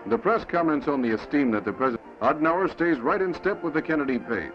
The press comments on the esteem that the president... Adenauer stays right in step with the Kennedy pace.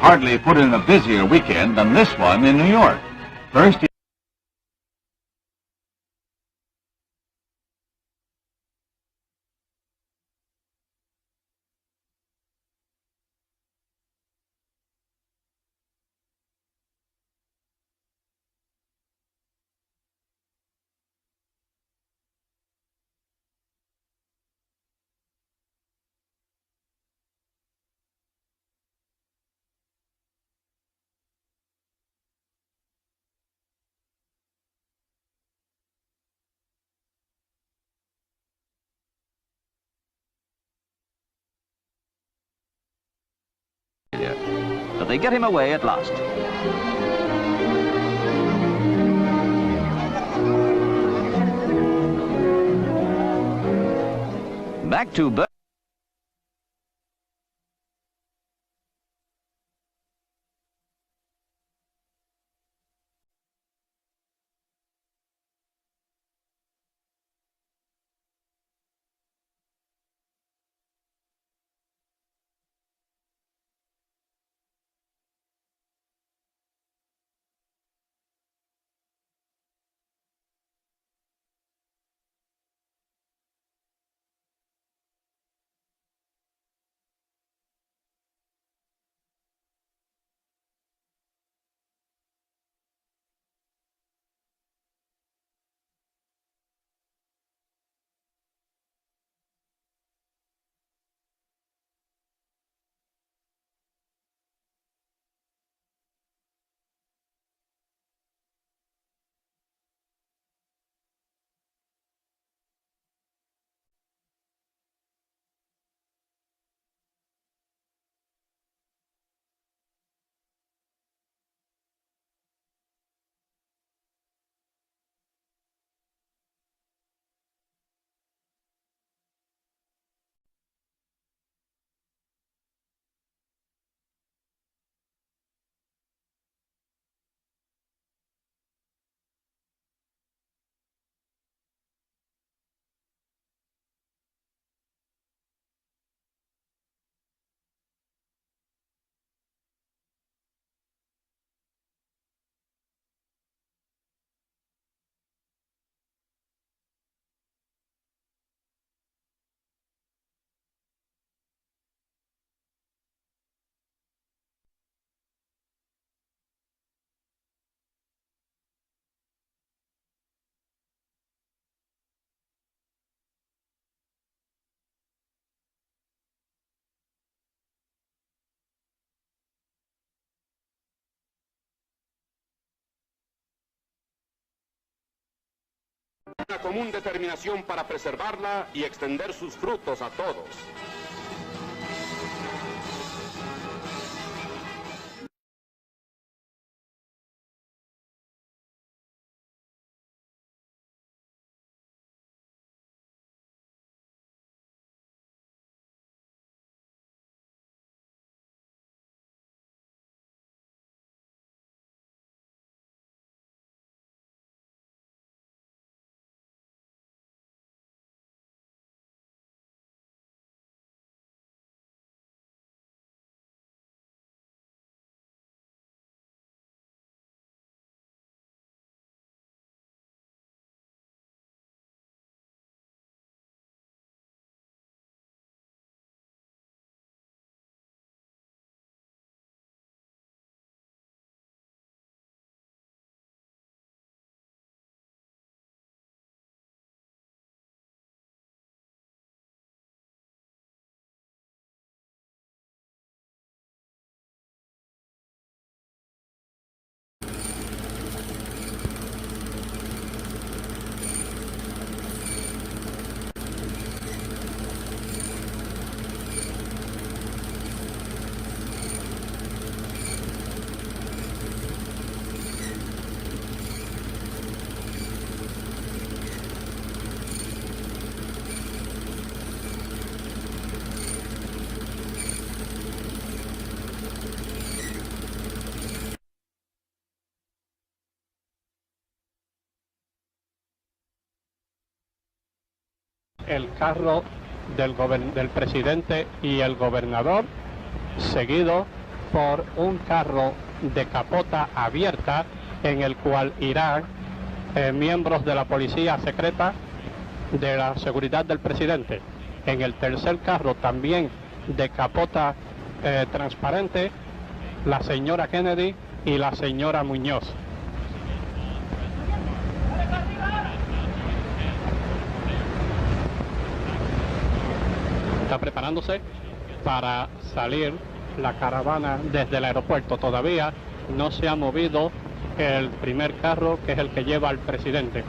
Hardly put in a busier weekend than this one in New York. First, failure. But they get him away at last. Back to Behn. Una común determinación para preservarla y extender sus frutos a todos. El carro del presidente y el gobernador, seguido por un carro de capota abierta en el cual irán miembros de la policía secreta de la seguridad del presidente. En el tercer carro, también de capota transparente, la señora Kennedy y la señora Muñoz. Está preparándose para salir la caravana desde el aeropuerto. Todavía no se ha movido el primer carro, que es el que lleva al presidente.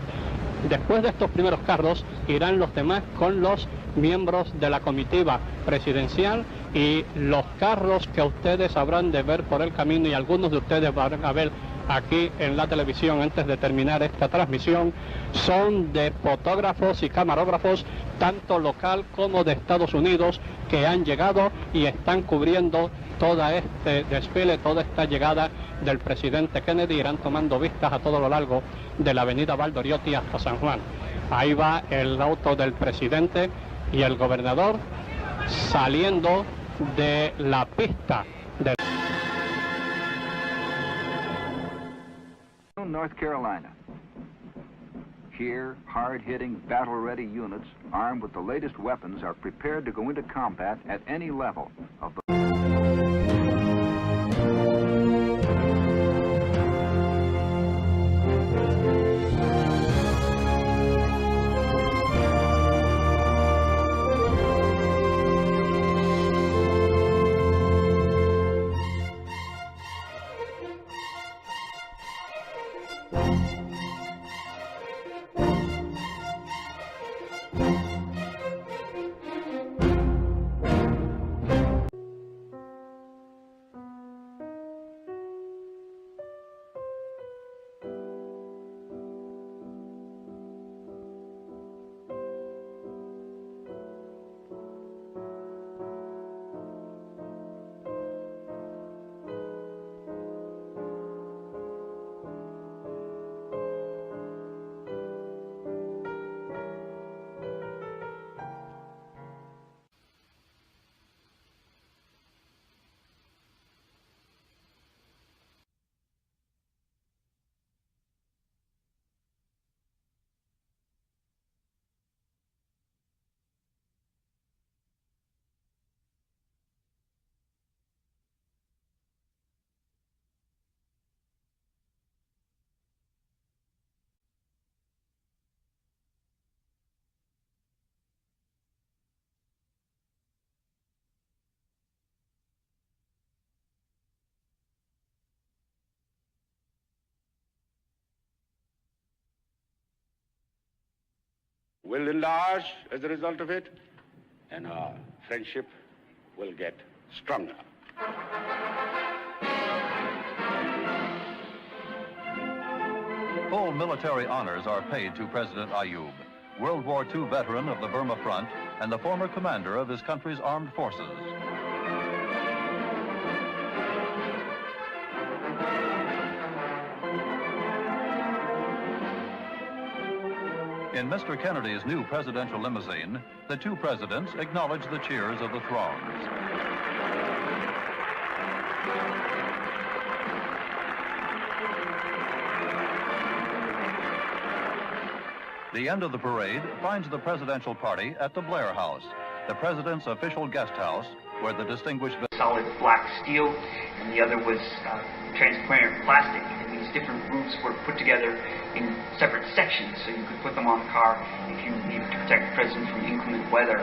Después de estos primeros carros irán los demás con los miembros de la comitiva presidencial y los carros que ustedes habrán de ver por el camino y algunos de ustedes van a ver aquí en la televisión antes de terminar esta transmisión son de fotógrafos y camarógrafos tanto local como de Estados Unidos que han llegado y están cubriendo todo este desfile, toda esta llegada del presidente Kennedy. Irán tomando vistas a todo lo largo de la avenida Valdoriotti hasta San Juan. Ahí va el auto del presidente y el gobernador saliendo de la pista de North Carolina. Here, hard-hitting, battle-ready units armed with the latest weapons are prepared to go into combat at any level of the will enlarge as a result of it, and our friendship will get stronger. Full military honors are paid to President Ayoub, World War II veteran of the Burma Front and the former commander of his country's armed forces. In Mr. Kennedy's new presidential limousine, the two presidents acknowledge the cheers of the throngs. The end of the parade finds the presidential party at the Blair House, the president's official guest house, where the distinguished solid black steel, and the other was transparent plastic. And these different roofs were put together in separate sections, so you could put them on the car if you needed to protect the president from inclement weather.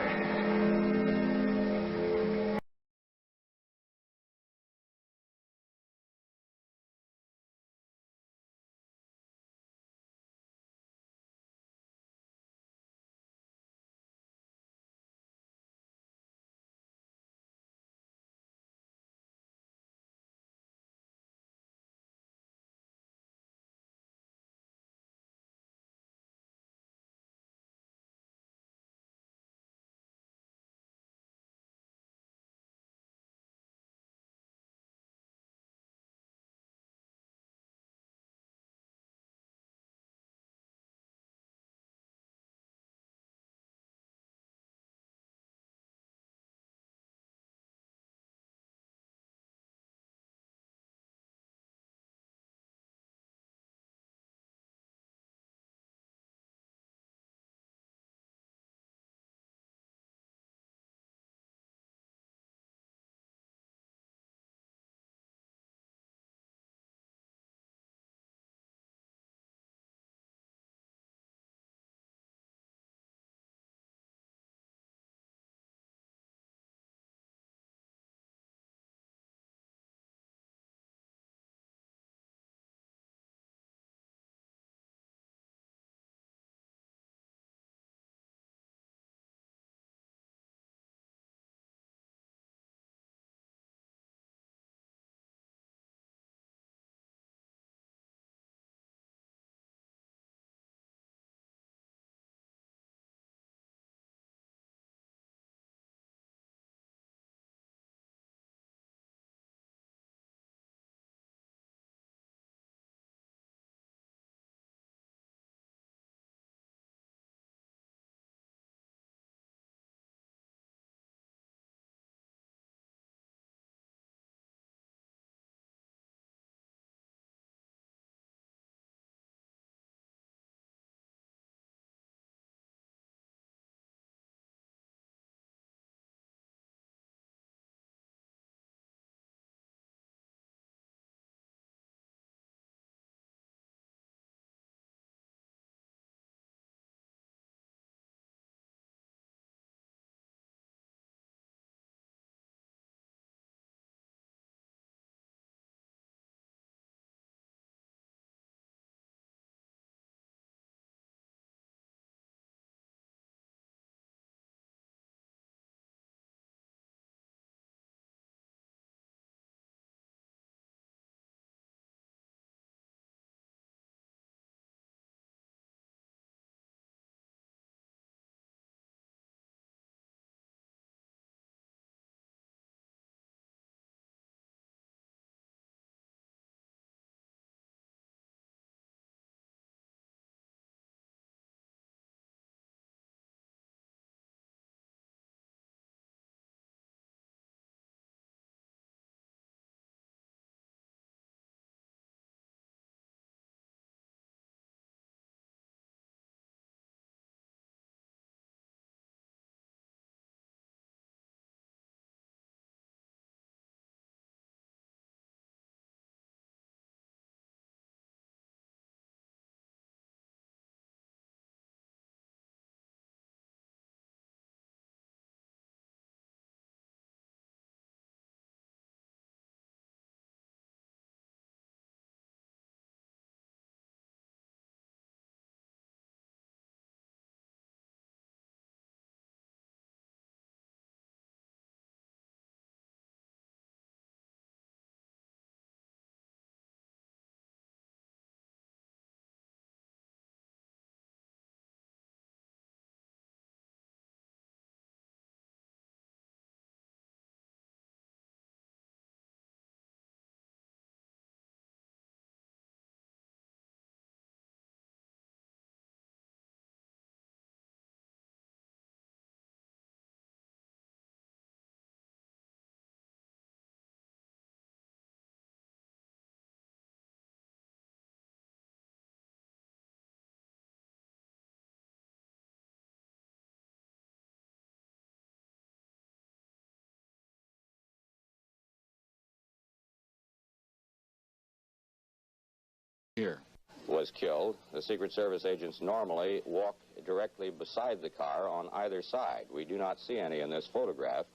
here. Was killed, the Secret Service agents normally walk directly beside the car on either side. We do not see any in this photograph,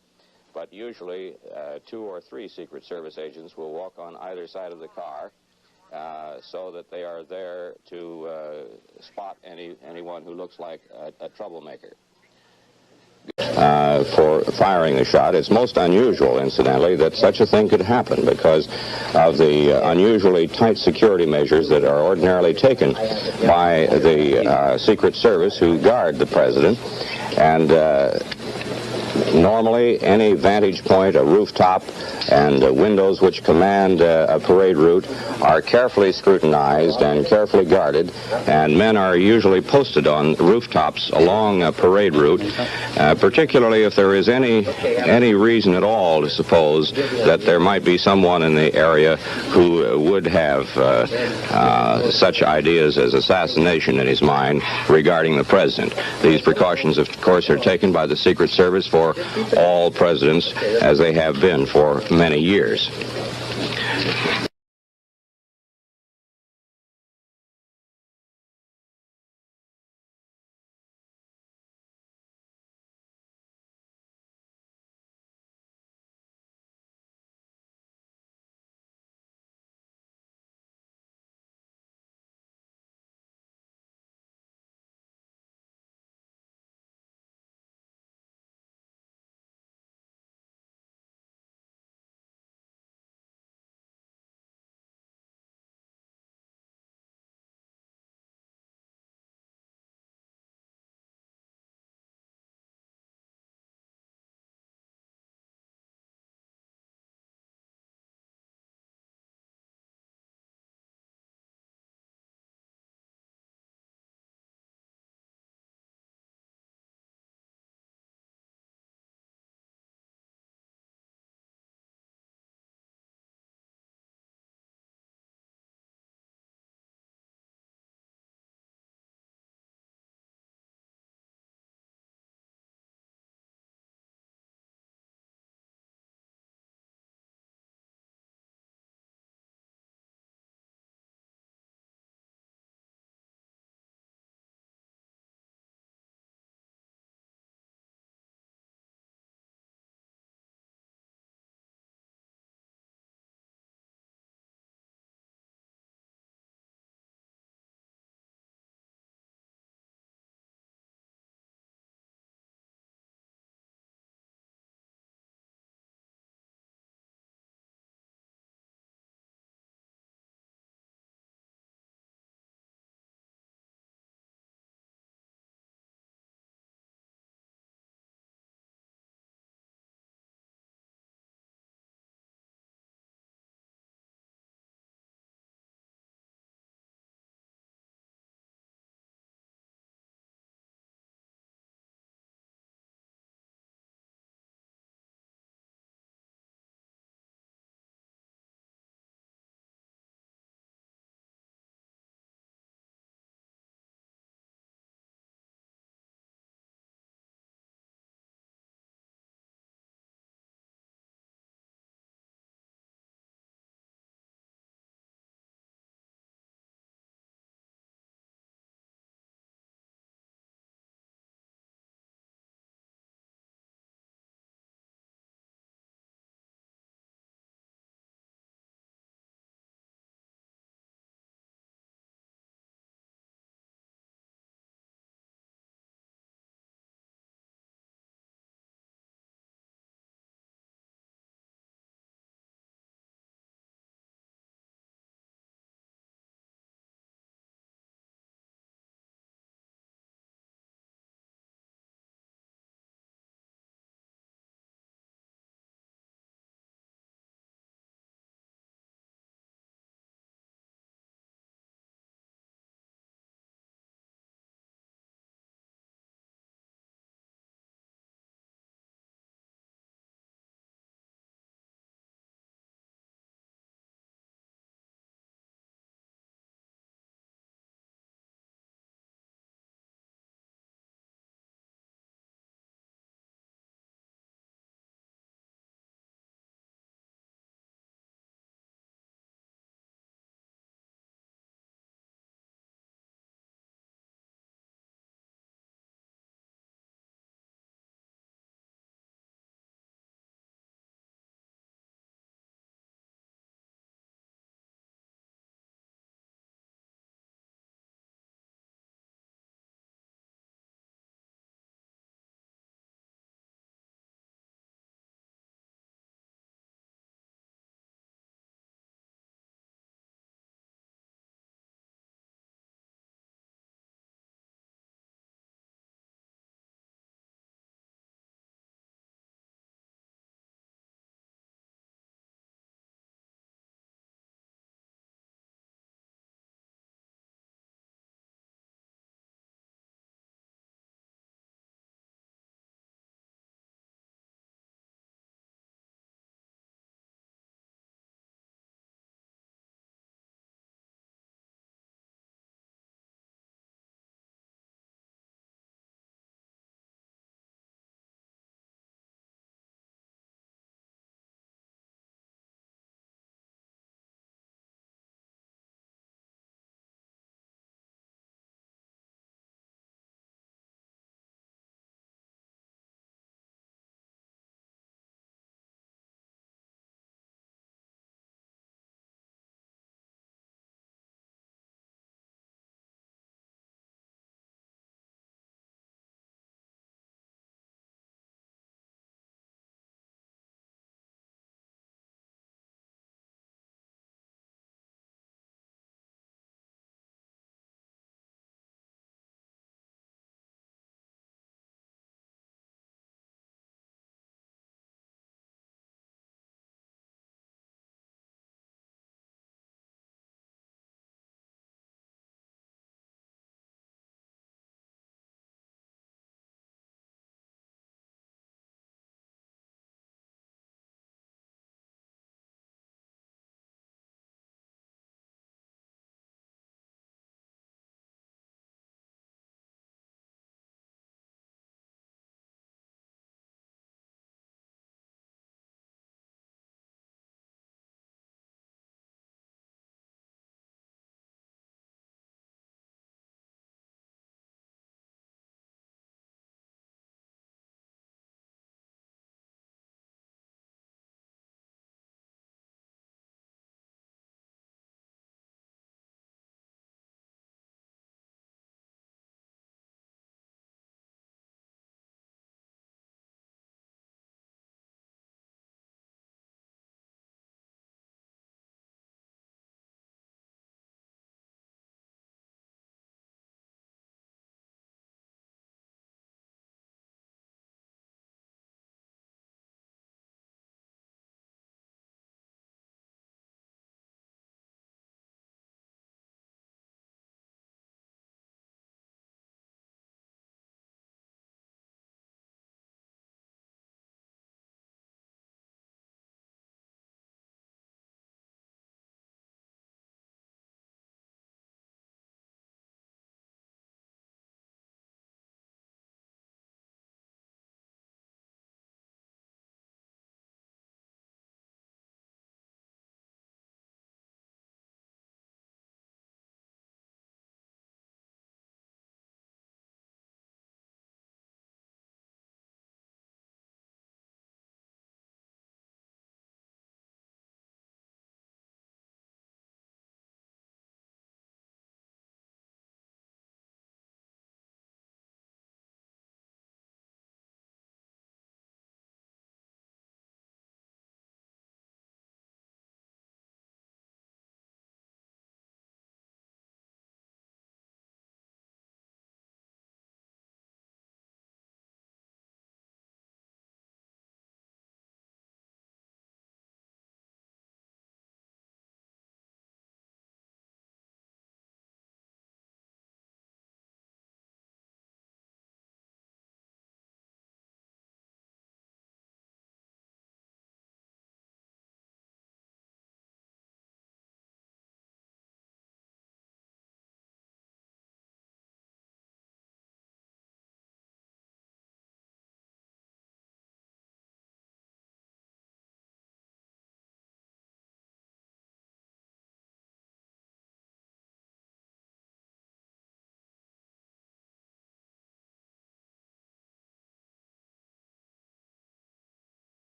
but usually 2 or 3 Secret Service agents will walk on either side of the car so that they are there to spot anyone who looks like a troublemaker. For firing the shot, it's most unusual, incidentally, that such a thing could happen because of the unusually tight security measures that are ordinarily taken by the Secret Service who guard the president. And normally, any vantage point, a rooftop, and windows which command a parade route are carefully scrutinized and carefully guarded, and men are usually posted on rooftops along a parade route, particularly if there is any reason at all to suppose that there might be someone in the area who would have such ideas as assassination in his mind regarding the president. These precautions, of course, are taken by the Secret Service for all presidents, as they have been for many years.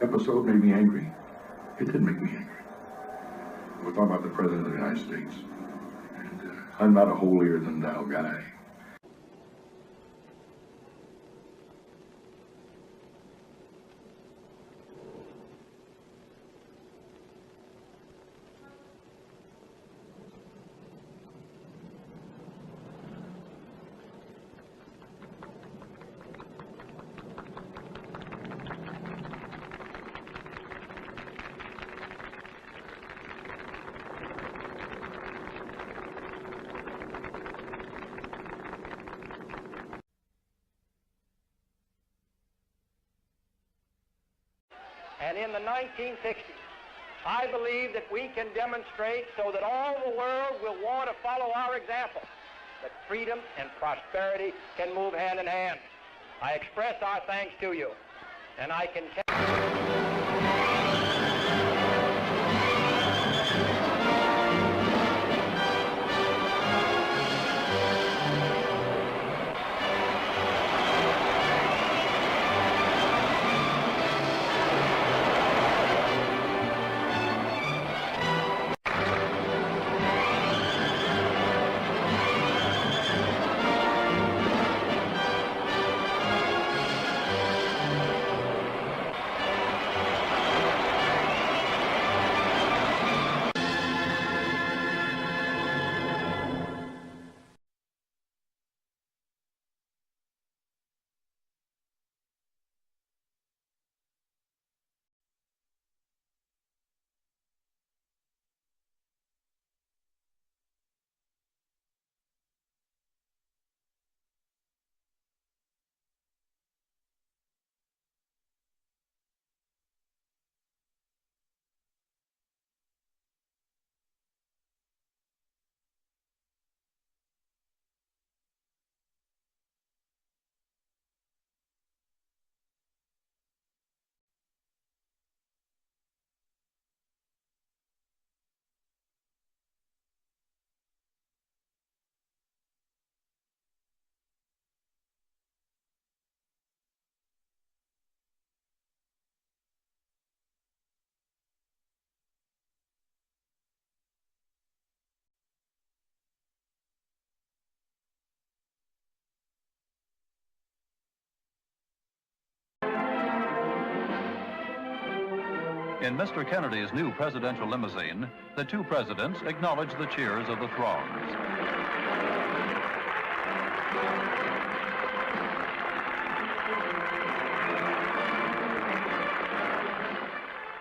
episode made me angry. It did make me angry. We're talking about the President of the United States. And I'm not a holier-than-thou guy. And in the 1960s, I believe that we can demonstrate so that all the world will want to follow our example, that freedom and prosperity can move hand in hand. I express our thanks to you, and I can tell In Mr. Kennedy's new presidential limousine, the two presidents acknowledge the cheers of the throngs.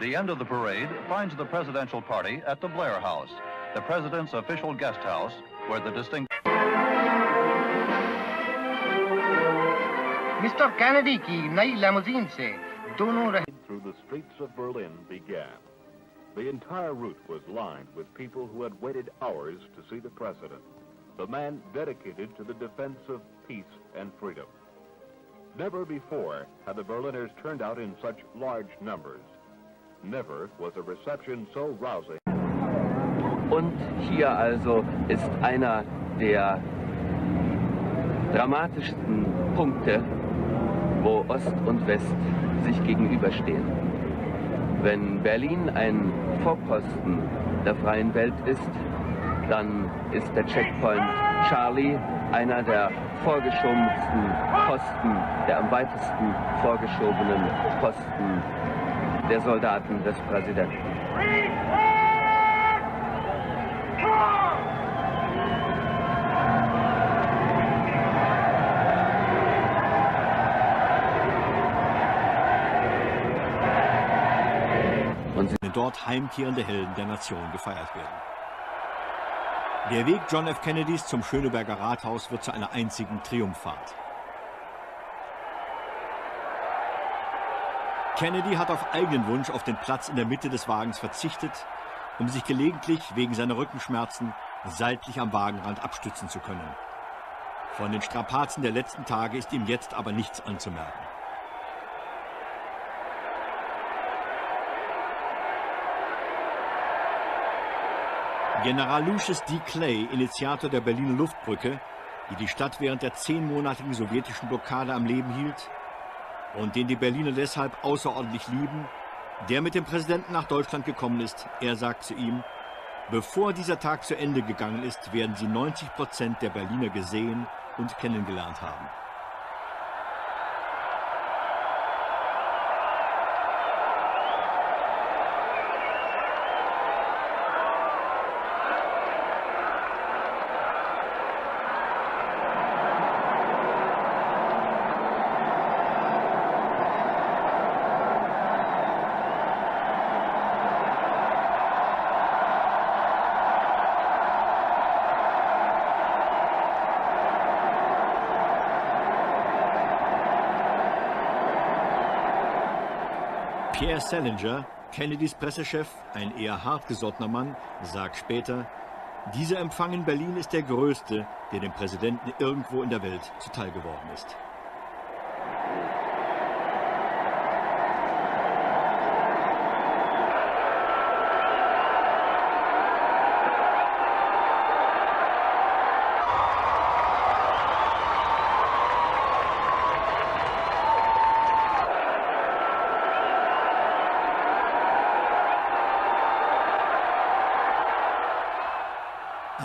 The end of the parade finds the presidential party at the Blair House, the president's official guest house, where the distinct... Mr. Kennedy की नई limousine से दोनों through the streets of Berlin began. The entire route was lined with people who had waited hours to see the president, the man dedicated to the defense of peace and freedom. Never before had the Berliners turned out in such large numbers. Never was a reception so rousing. Und hier also ist einer der dramatischsten Punkte, wo Ost und West sich gegenüberstehen. Wenn Berlin ein Vorposten der freien Welt ist, dann ist der Checkpoint Charlie einer der vorgeschobensten Posten, der am weitesten vorgeschobenen Posten der Soldaten des Präsidenten. Dort heimkehrende Helden der Nation gefeiert werden. Der Weg John F. Kennedys zum Schöneberger Rathaus wird zu einer einzigen Triumphfahrt. Kennedy hat auf eigenen Wunsch auf den Platz in der Mitte des Wagens verzichtet, um sich gelegentlich wegen seiner Rückenschmerzen seitlich am Wagenrand abstützen zu können. Von den Strapazen der letzten Tage ist ihm jetzt aber nichts anzumerken. General Lucius D. Clay, Initiator der Berliner Luftbrücke, die die Stadt während der 10-monatigen sowjetischen Blockade am Leben hielt und den die Berliner deshalb außerordentlich lieben, der mit dem Präsidenten nach Deutschland gekommen ist, er sagt zu ihm, bevor dieser Tag zu Ende gegangen ist, werden Sie 90% der Berliner gesehen und kennengelernt haben. Pierre Salinger, Kennedys Pressechef, ein eher hartgesottener Mann, sagt später, dieser Empfang in Berlin ist der größte, der dem Präsidenten irgendwo in der Welt zuteil geworden ist.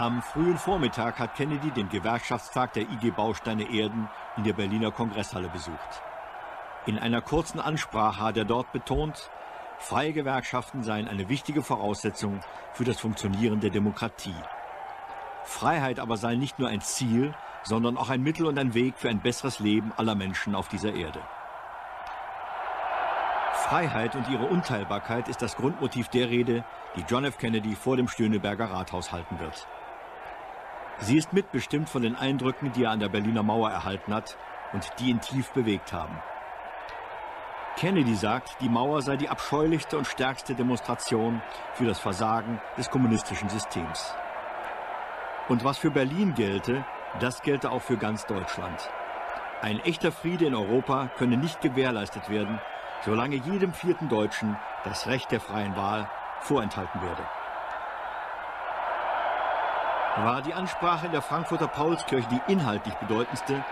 Am frühen Vormittag hat Kennedy den Gewerkschaftstag der IG Bausteine Erden in der Berliner Kongresshalle besucht. In einer kurzen Ansprache hat er dort betont, freie Gewerkschaften seien eine wichtige Voraussetzung für das Funktionieren der Demokratie. Freiheit aber sei nicht nur ein Ziel, sondern auch ein Mittel und ein Weg für ein besseres Leben aller Menschen auf dieser Erde. Freiheit und ihre Unteilbarkeit ist das Grundmotiv der Rede, die John F. Kennedy vor dem Schöneberger Rathaus halten wird. Sie ist mitbestimmt von den Eindrücken, die er an der Berliner Mauer erhalten hat und die ihn tief bewegt haben. Kennedy sagt, die Mauer sei die abscheulichste und stärkste Demonstration für das Versagen des kommunistischen Systems. Und was für Berlin gelte, das gelte auch für ganz Deutschland. Ein echter Friede in Europa könne nicht gewährleistet werden, solange jedem vierten Deutschen das Recht der freien Wahl vorenthalten würde. War die Ansprache in der Frankfurter Paulskirche die inhaltlich bedeutendste,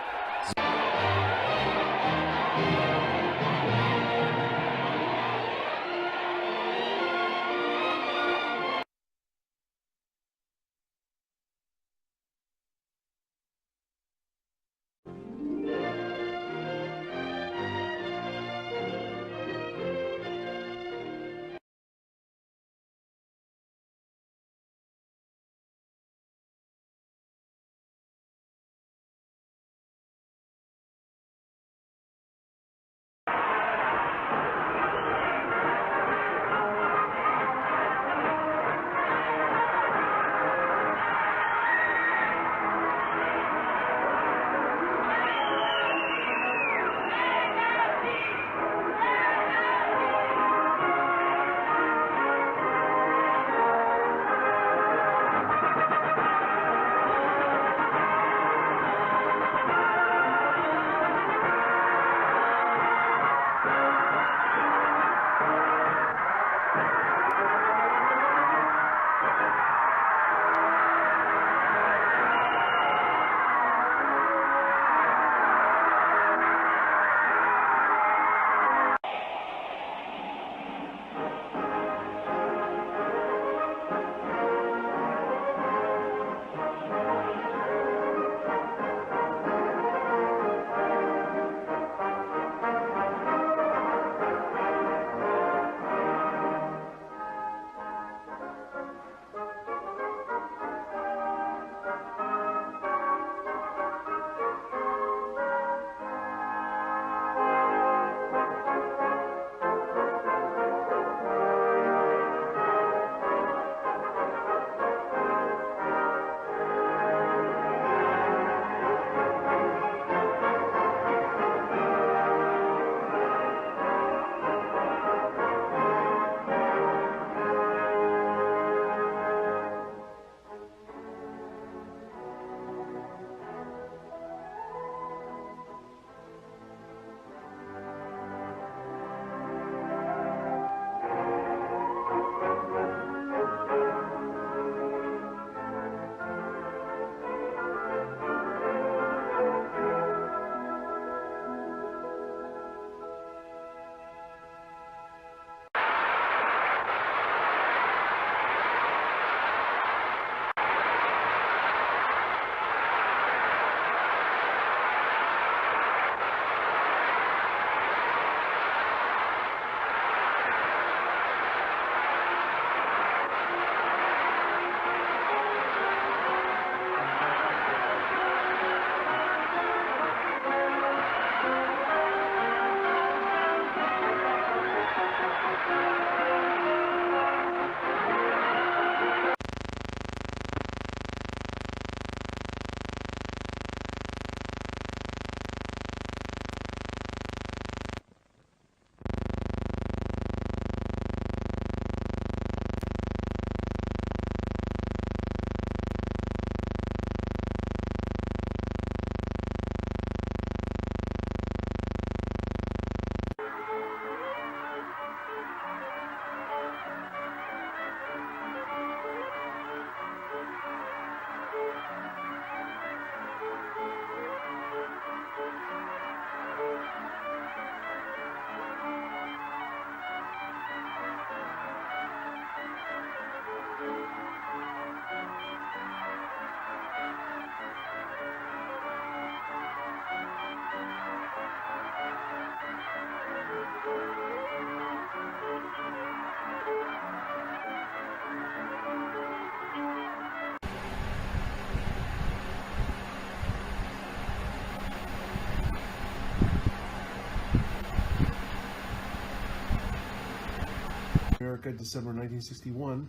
America, December 1961.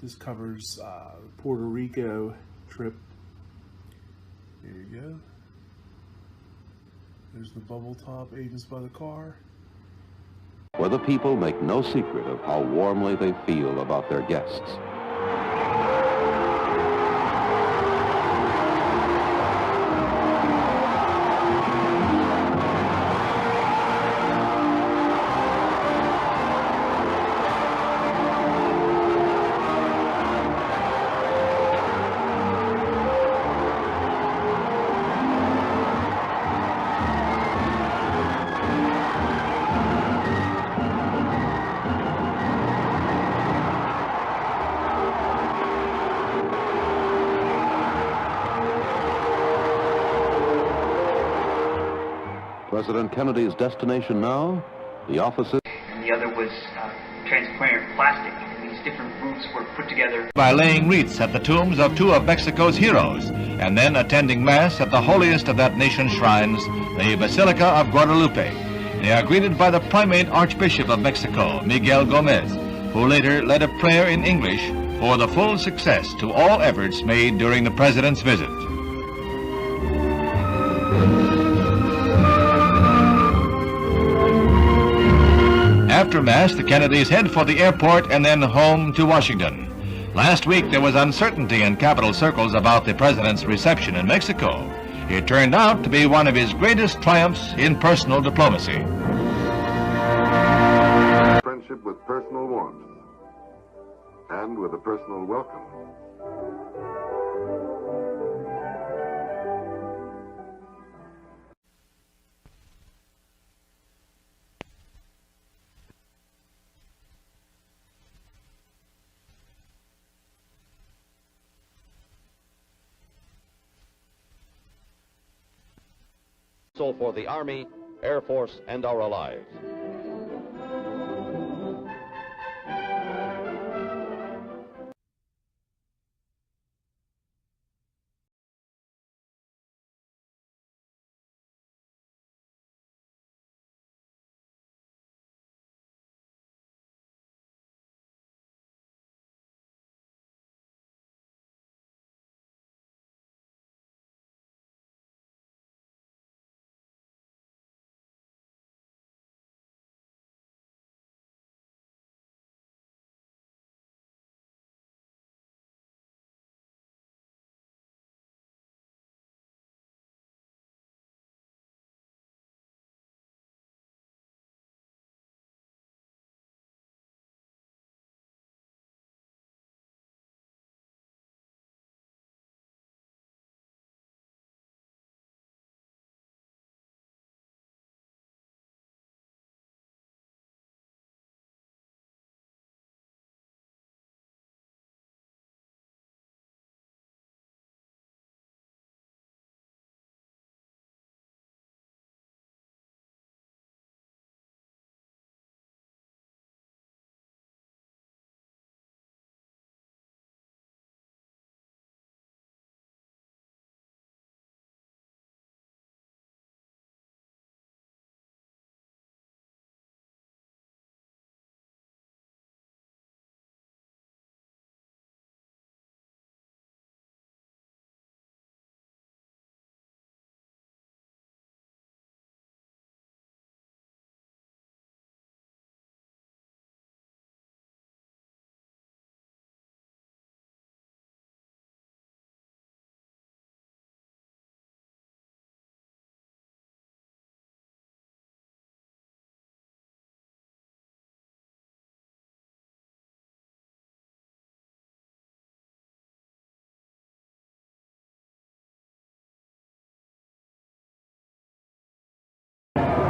This covers Puerto Rico trip. There you go. There's the bubble top agents by the car. Where the people make no secret of how warmly they feel about their guests. President Kennedy's destination now, the offices. And the other was transparent plastic. And these different roofs were put together by laying wreaths at the tombs of two of Mexico's heroes, and then attending Mass at the holiest of that nation's shrines, the Basilica of Guadalupe. They are greeted by the Primate Archbishop of Mexico, Miguel Gomez, who later led a prayer in English for the full success to all efforts made during the President's visit. After Mass, the Kennedys head for the airport and then home to Washington. Last week, there was uncertainty in capital circles about the President's reception in Mexico. It turned out to be one of his greatest triumphs in personal diplomacy. Friendship with personal warmth and with a personal welcome. So for the Army, Air Force, and our allies.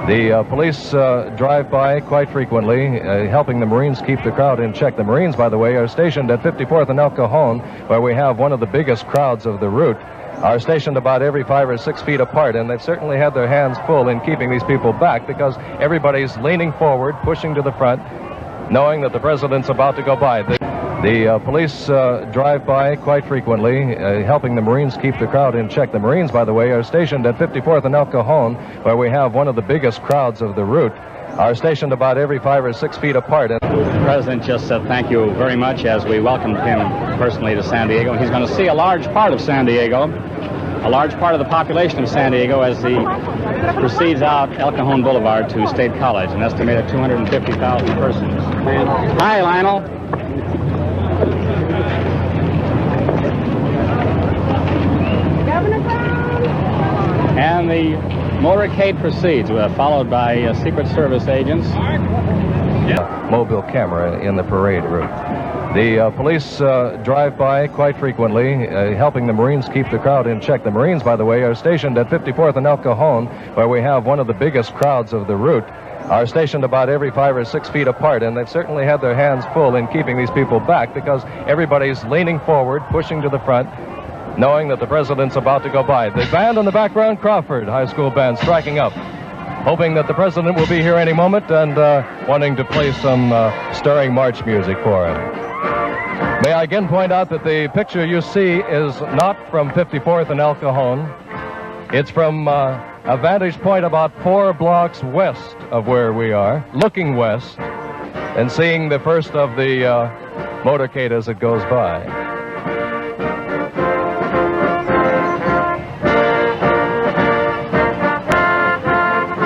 The police drive by quite frequently, helping the Marines keep the crowd in check. The Marines, by the way, are stationed at 54th and El Cajon, where we have one of the biggest crowds of the route, are stationed about every 5 or 6 feet apart, and they've certainly had their hands full in keeping these people back because everybody's leaning forward, pushing to the front, knowing that the President's about to go by. The police drive by quite frequently, helping the Marines keep the crowd in check. The Marines, by the way, are stationed at 54th and El Cajon, where we have one of the biggest crowds of the route, are stationed about every 5 or 6 feet apart. The President just said thank you very much as we welcomed him personally to San Diego. He's going to see a large part of San Diego, a large part of the population of San Diego as he proceeds out El Cajon Boulevard to State College, an estimated 250,000 persons. Hi, Lionel. And the motorcade proceeds, followed by Secret Service agents. Mobile camera in the parade route. The police drive by quite frequently, helping the Marines keep the crowd in check. The Marines, by the way, are stationed at 54th and El Cajon, where we have one of the biggest crowds of the route, are stationed about every 5 or 6 feet apart, and they've certainly had their hands full in keeping these people back because everybody's leaning forward, pushing to the front, knowing that the President's about to go by. The band in the background, Crawford High School Band, striking up, hoping that the President will be here any moment and wanting to play some stirring march music for him. May I again point out that the picture you see is not from 54th and El Cajon. It's from a vantage point about 4 blocks west of where we are, looking west and seeing the first of the motorcade as it goes by.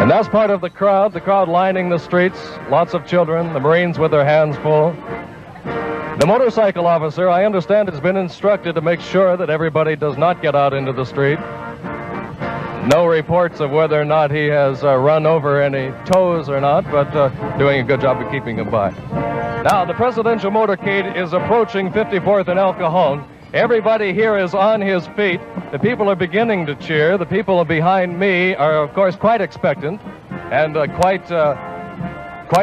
And that's part of the crowd lining the streets, lots of children, the Marines with their hands full. The motorcycle officer, I understand, has been instructed to make sure that everybody does not get out into the street. No reports of whether or not he has run over any toes or not, but doing a good job of keeping them by. Now, the presidential motorcade is approaching 54th and El Cajon. Everybody here is on his feet. The people are beginning to cheer. The people behind me are, of course, quite expectant and quite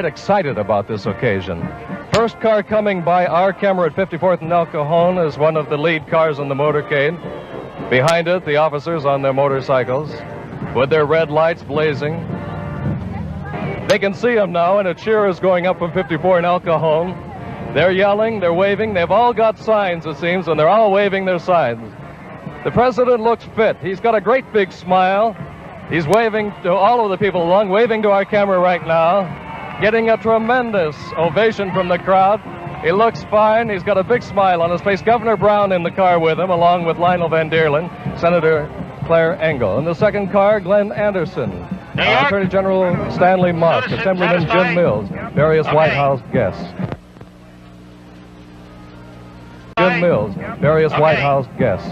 excited about this occasion. First car coming by our camera at 54th and El Cajon is one of the lead cars in the motorcade. Behind it, the officers on their motorcycles with their red lights blazing. They can see them now, and a cheer is going up from 54 and El Cajon. They're yelling, they're waving. They've all got signs, it seems, and they're all waving their signs. The President looks fit. He's got a great big smile. He's waving to all of the people along, waving to our camera right now, getting a tremendous ovation from the crowd. He looks fine. He's got a big smile on his face. Governor Brown in the car with him, along with Lionel Van Deerlin, Senator Claire Engel. In the second car, Glenn Anderson, Attorney General Stanley Mosk, Assemblyman Jim Mills, various White House guests. Jim Mills, various White House guests.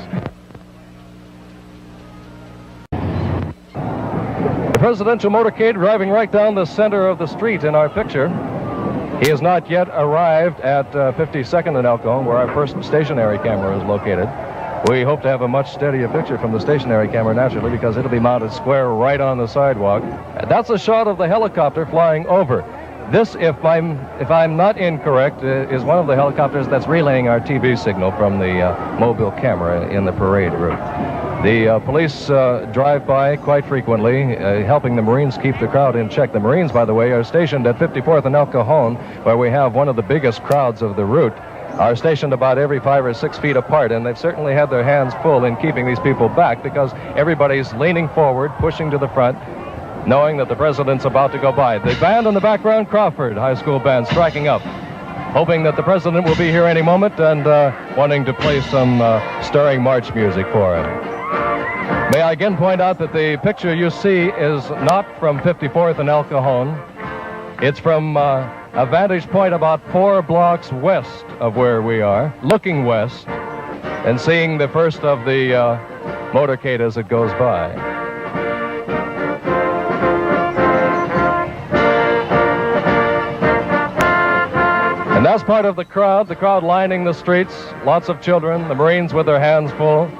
The presidential motorcade driving right down the center of the street in our picture. He has not yet arrived at 52nd and El Cajon, where our first stationary camera is located. We hope to have a much steadier picture from the stationary camera, naturally, because it'll be mounted square right on the sidewalk. That's a shot of the helicopter flying over. This, if I'm not incorrect, is one of the helicopters that's relaying our TV signal from the mobile camera in the parade route. The police drive by quite frequently, helping the Marines keep the crowd in check. The Marines, by the way, are stationed at 54th and El Cajon, where we have one of the biggest crowds of the route, are stationed about every 5 or 6 feet apart, and they've certainly had their hands full in keeping these people back because everybody's leaning forward, pushing to the front, knowing that the President's about to go by. The band in the background, Crawford High School Band, striking up, hoping that the President will be here any moment and wanting to play some stirring march music for him. May I again point out that the picture you see is not from 54th and El Cajon. It's from a vantage point about 4 blocks west of where we are, looking west and seeing the first of the motorcade as it goes by. And that's part of the crowd lining the streets, lots of children, the Marines with their hands full.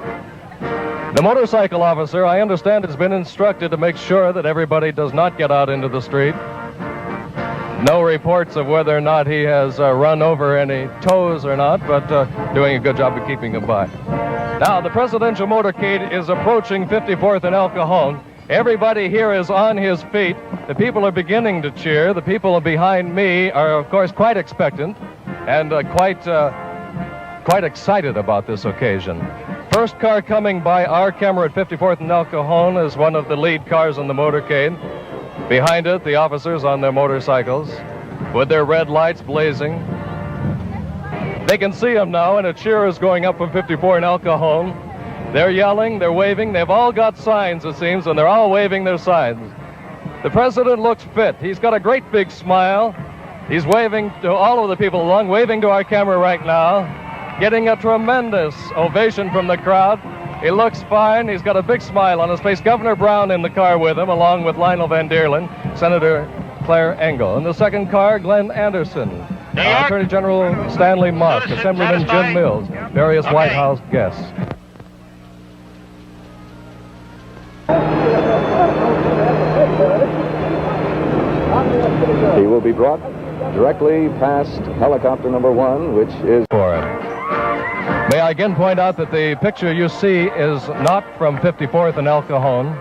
The motorcycle officer, I understand, has been instructed to make sure that everybody does not get out into the street. No reports of whether or not he has run over any toes or not, but doing a good job of keeping them by. Now, the presidential motorcade is approaching 54th and El Cajon. Everybody here is on his feet. The people are beginning to cheer. The people behind me are, of course, quite expectant and quite excited about this occasion. First car coming by our camera at 54th and El Cajon is one of the lead cars in the motorcade. Behind it, the officers on their motorcycles with their red lights blazing. They can see them now, and a cheer is going up from 54 in El Cajon. They're yelling, they're waving. They've all got signs, it seems, and they're all waving their signs. The president looks fit. He's got a great big smile. He's waving to all of the people along, waving to our camera right now, getting a tremendous ovation from the crowd. He looks fine. He's got a big smile on his face. Governor Brown in the car with him, along with Lionel Van Deerlin, Senator Claire Engel. In the second car, Glenn Anderson, Attorney General Stanley Musk, Assemblyman Jim Mills, various White House guests. He will be brought directly past helicopter number 1, which is for him. May I again point out that the picture you see is not from 54th and El Cajon.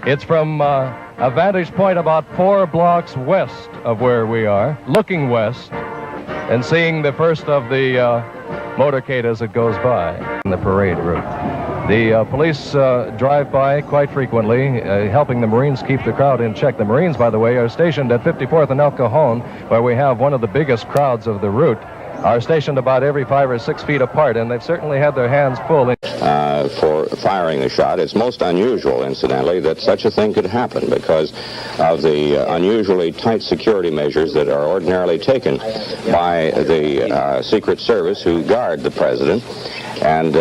It's from a vantage point about 4 blocks west of where we are, looking west and seeing the first of the motorcade as it goes by in the parade route. The police drive by quite frequently, helping the Marines keep the crowd in check. The Marines, by the way, are stationed at 54th and El Cajon, where we have one of the biggest crowds of the route, are stationed about every 5 or 6 feet apart, and they've certainly had their hands full. For firing the shot. It's most unusual, incidentally, that such a thing could happen because of the unusually tight security measures that are ordinarily taken by the Secret Service who guard the president. And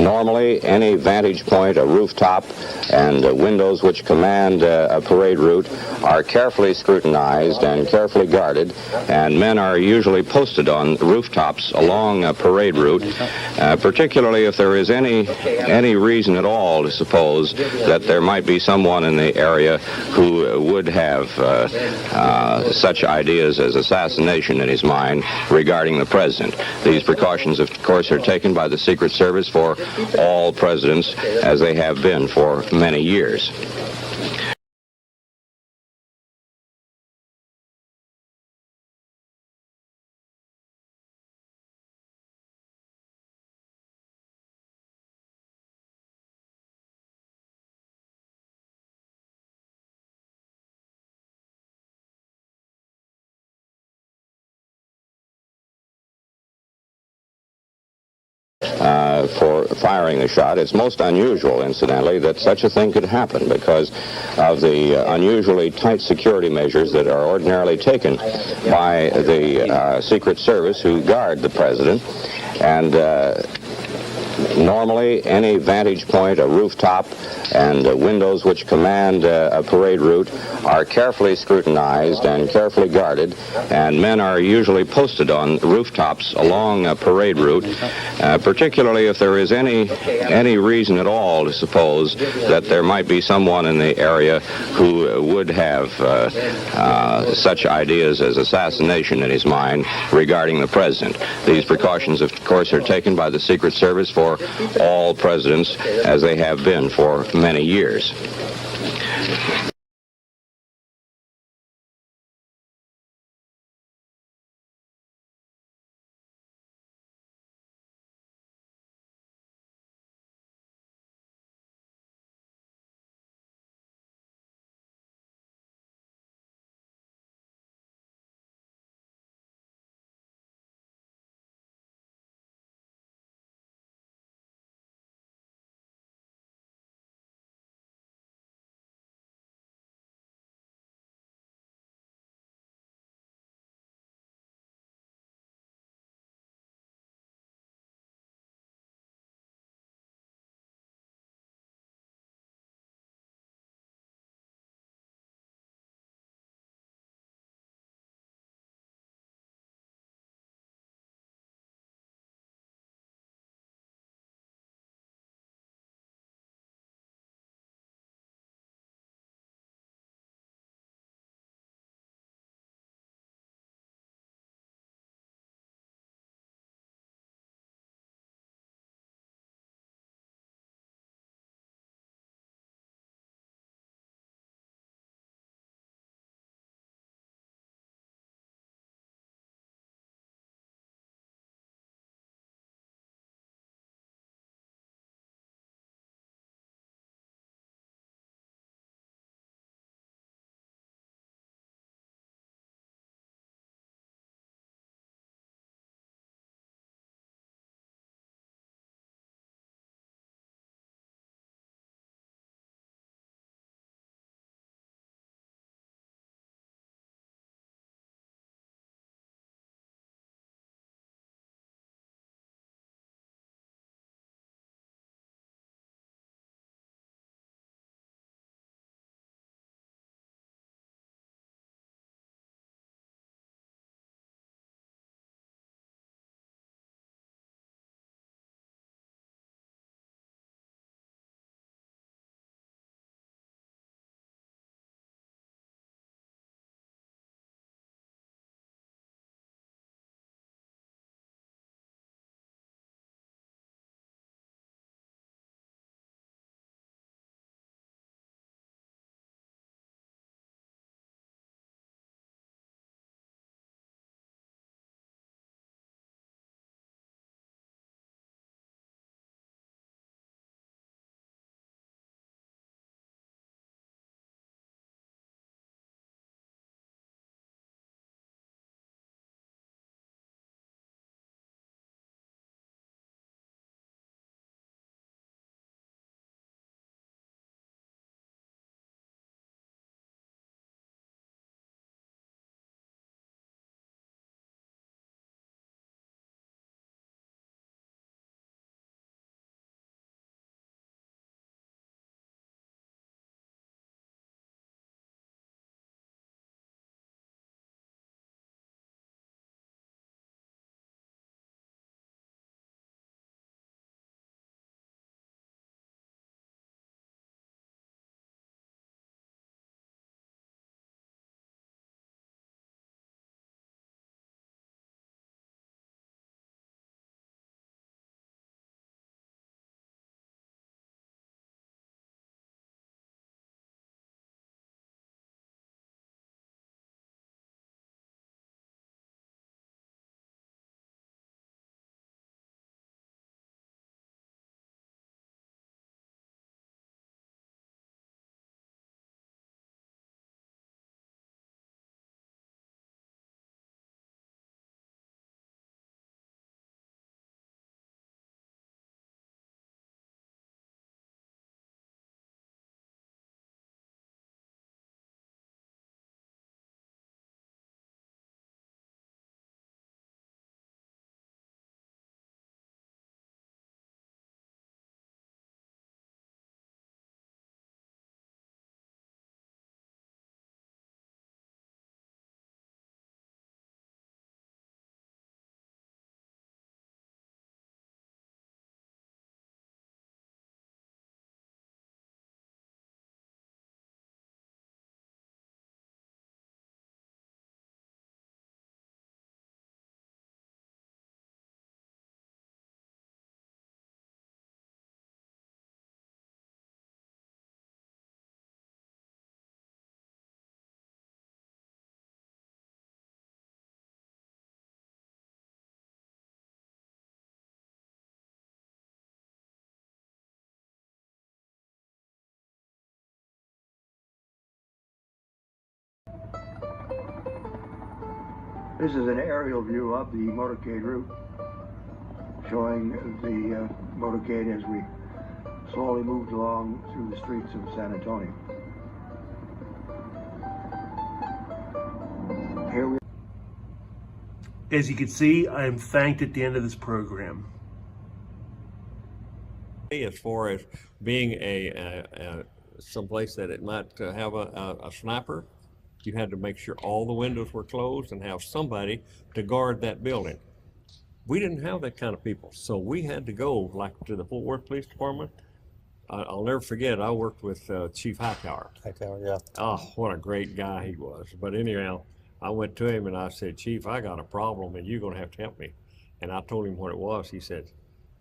normally, any vantage point, a rooftop, and windows which command a parade route are carefully scrutinized and carefully guarded, and men are usually posted on rooftops along a parade route, particularly if there is any reason at all to suppose that there might be someone in the area who would have such ideas as assassination in his mind regarding the president. These precautions, of course, are taken by the Secret Service for all presidents, as they have been for many years. For firing the shot. It's most unusual, incidentally, that such a thing could happen because of the unusually tight security measures that are ordinarily taken by the Secret Service who guard the president. And normally, any vantage point, a rooftop, and windows which command a parade route are carefully scrutinized and carefully guarded, and men are usually posted on rooftops along a parade route, particularly if there is any reason at all to suppose that there might be someone in the area who would have such ideas as assassination in his mind regarding the president. These precautions, of course, are taken by the Secret Service for all presidents, as they have been for many years. This is an aerial view of the motorcade route, showing the motorcade as we slowly moved along through the streets of San Antonio. Here we. As you can see, I am thanked at the end of this program. As far as being someplace that it might have a sniper, you had to make sure all the windows were closed and have somebody to guard that building. We didn't have that kind of people, so we had to go like to the Fort Worth Police Department. I'll never forget, I worked with Chief Hightower. Hightower, yeah. Oh, what a great guy he was. But anyhow, I went to him and I said, Chief, I got a problem and you're gonna have to help me. And I told him what it was. He said,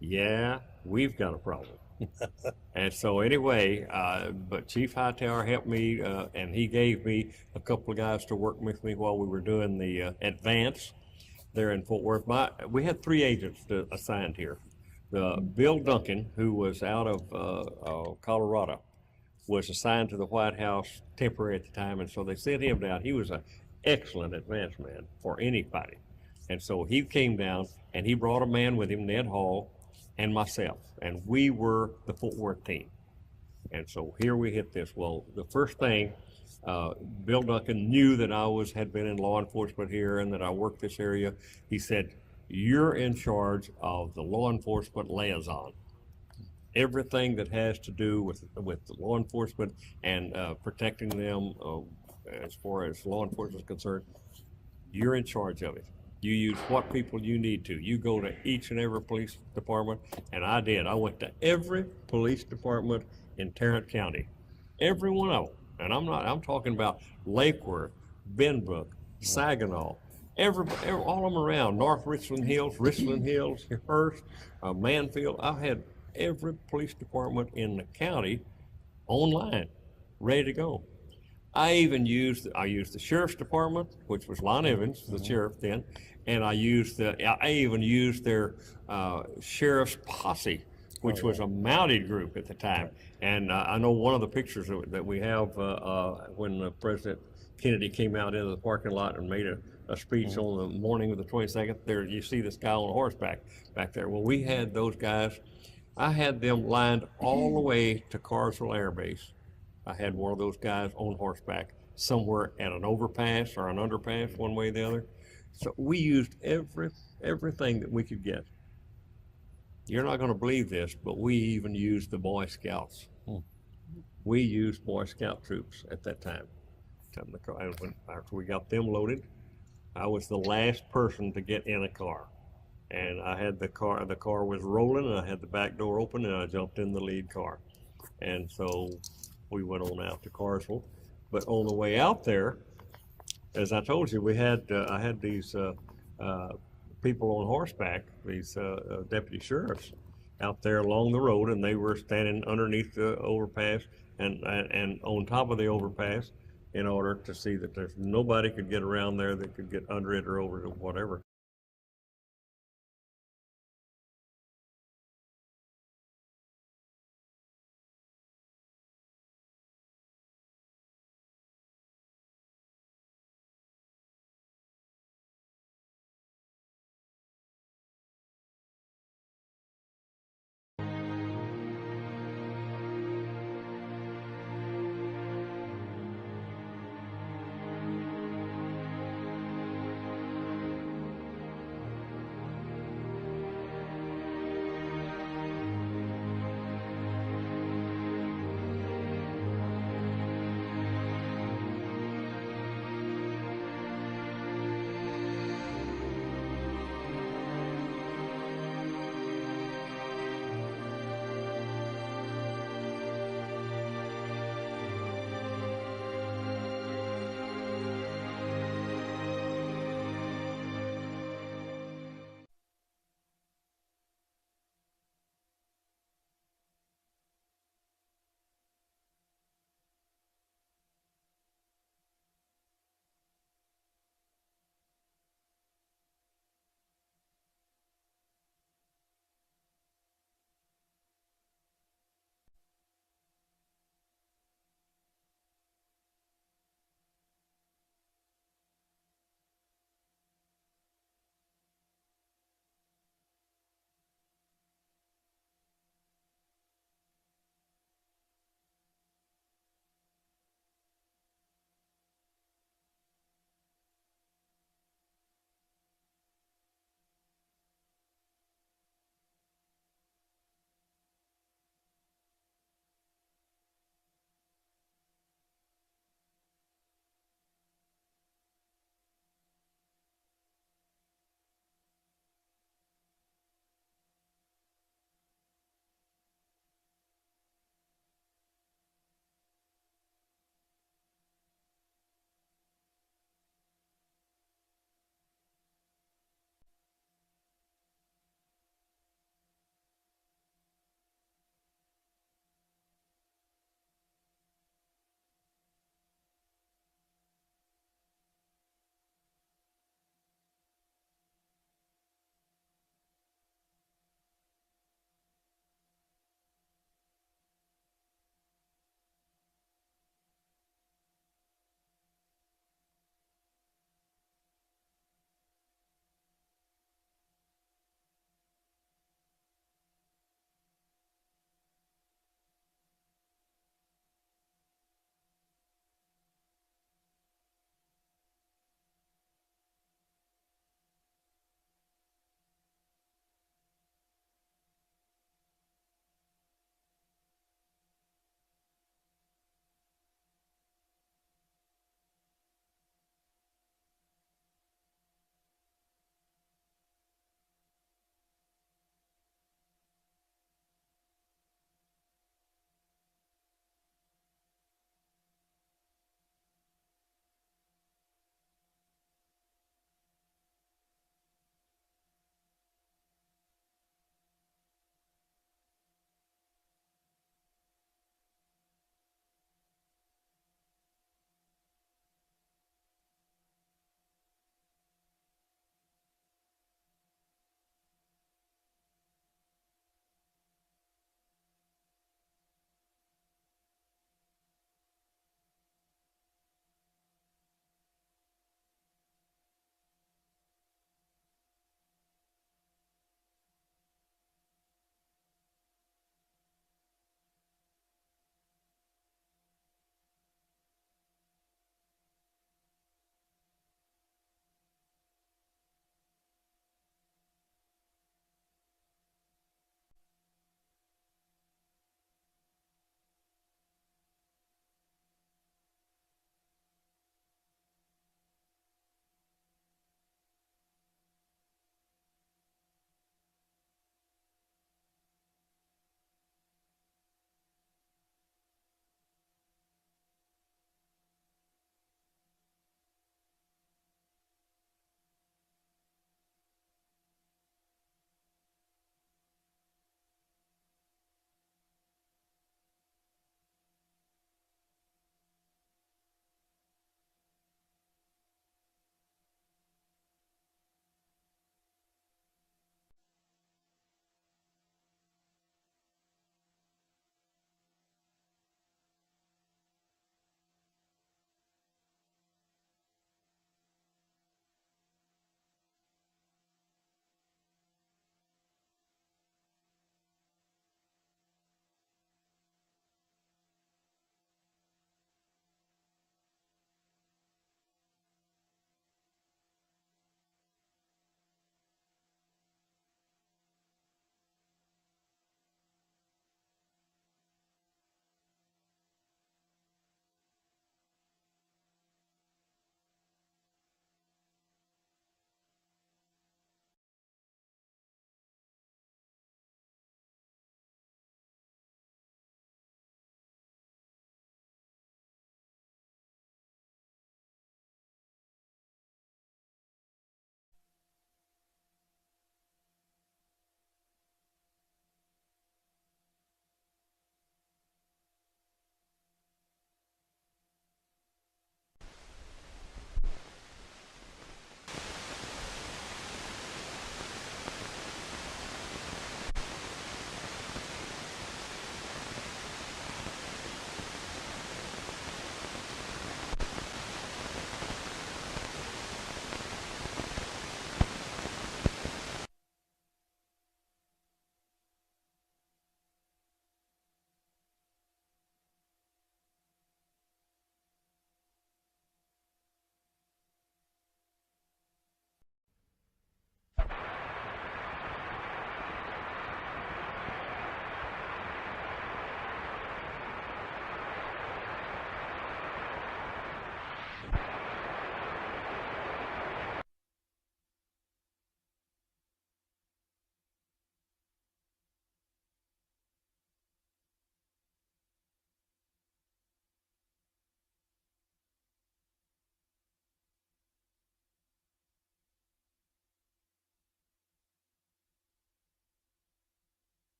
yeah, we've got a problem. And so anyway, but Chief Hightower helped me, and he gave me a couple of guys to work with me while we were doing the advance there in Fort Worth. We had 3 agents assigned here. Bill Duncan, who was out of Colorado, was assigned to the White House temporary at the time, and so they sent him down. He was an excellent advance man for anybody. And so he came down, and he brought a man with him, Ned Hall, and myself, and we were the Fort Worth team. And so here we hit this. Well, the first thing, Bill Duncan knew that I had been in law enforcement here and that I worked this area. He said, you're in charge of the law enforcement liaison. Everything that has to do with the law enforcement and protecting them as far as law enforcement is concerned, you're in charge of it. You use what people you need to. You go to each and every police department, and I did. I went to every police department in Tarrant County, every one of them. And I'm talking about Lake Worth, Benbrook, Saginaw, all of them around, North Richland Hills, Hearst, Manfield. I had every police department in the county online, ready to go. I used the sheriff's department, which was Lon Evans, the sheriff then, and I even used their sheriff's posse, which was a mounted group at the time. And I know one of the pictures that we have when President Kennedy came out into the parking lot and made a speech on the morning of the 22nd. There you see this guy on horseback back there. Well, we had those guys. I had them lined all the way to Carsville Air Base. I had one of those guys on horseback somewhere at an overpass or an underpass, one way or the other. So we used everything that we could get. You're not going to believe this, but we even used the Boy Scouts. We used Boy Scout troops at that time. After we got them loaded, I was the last person to get in a car. And I had the car was rolling, and I had the back door open, and I jumped in the lead car. And so we went on out to Carsville. But on the way out there, as I told you, I had these people on horseback, these deputy sheriffs out there along the road, and they were standing underneath the overpass and on top of the overpass in order to see that there's nobody could get around there that could get under it or over it or whatever.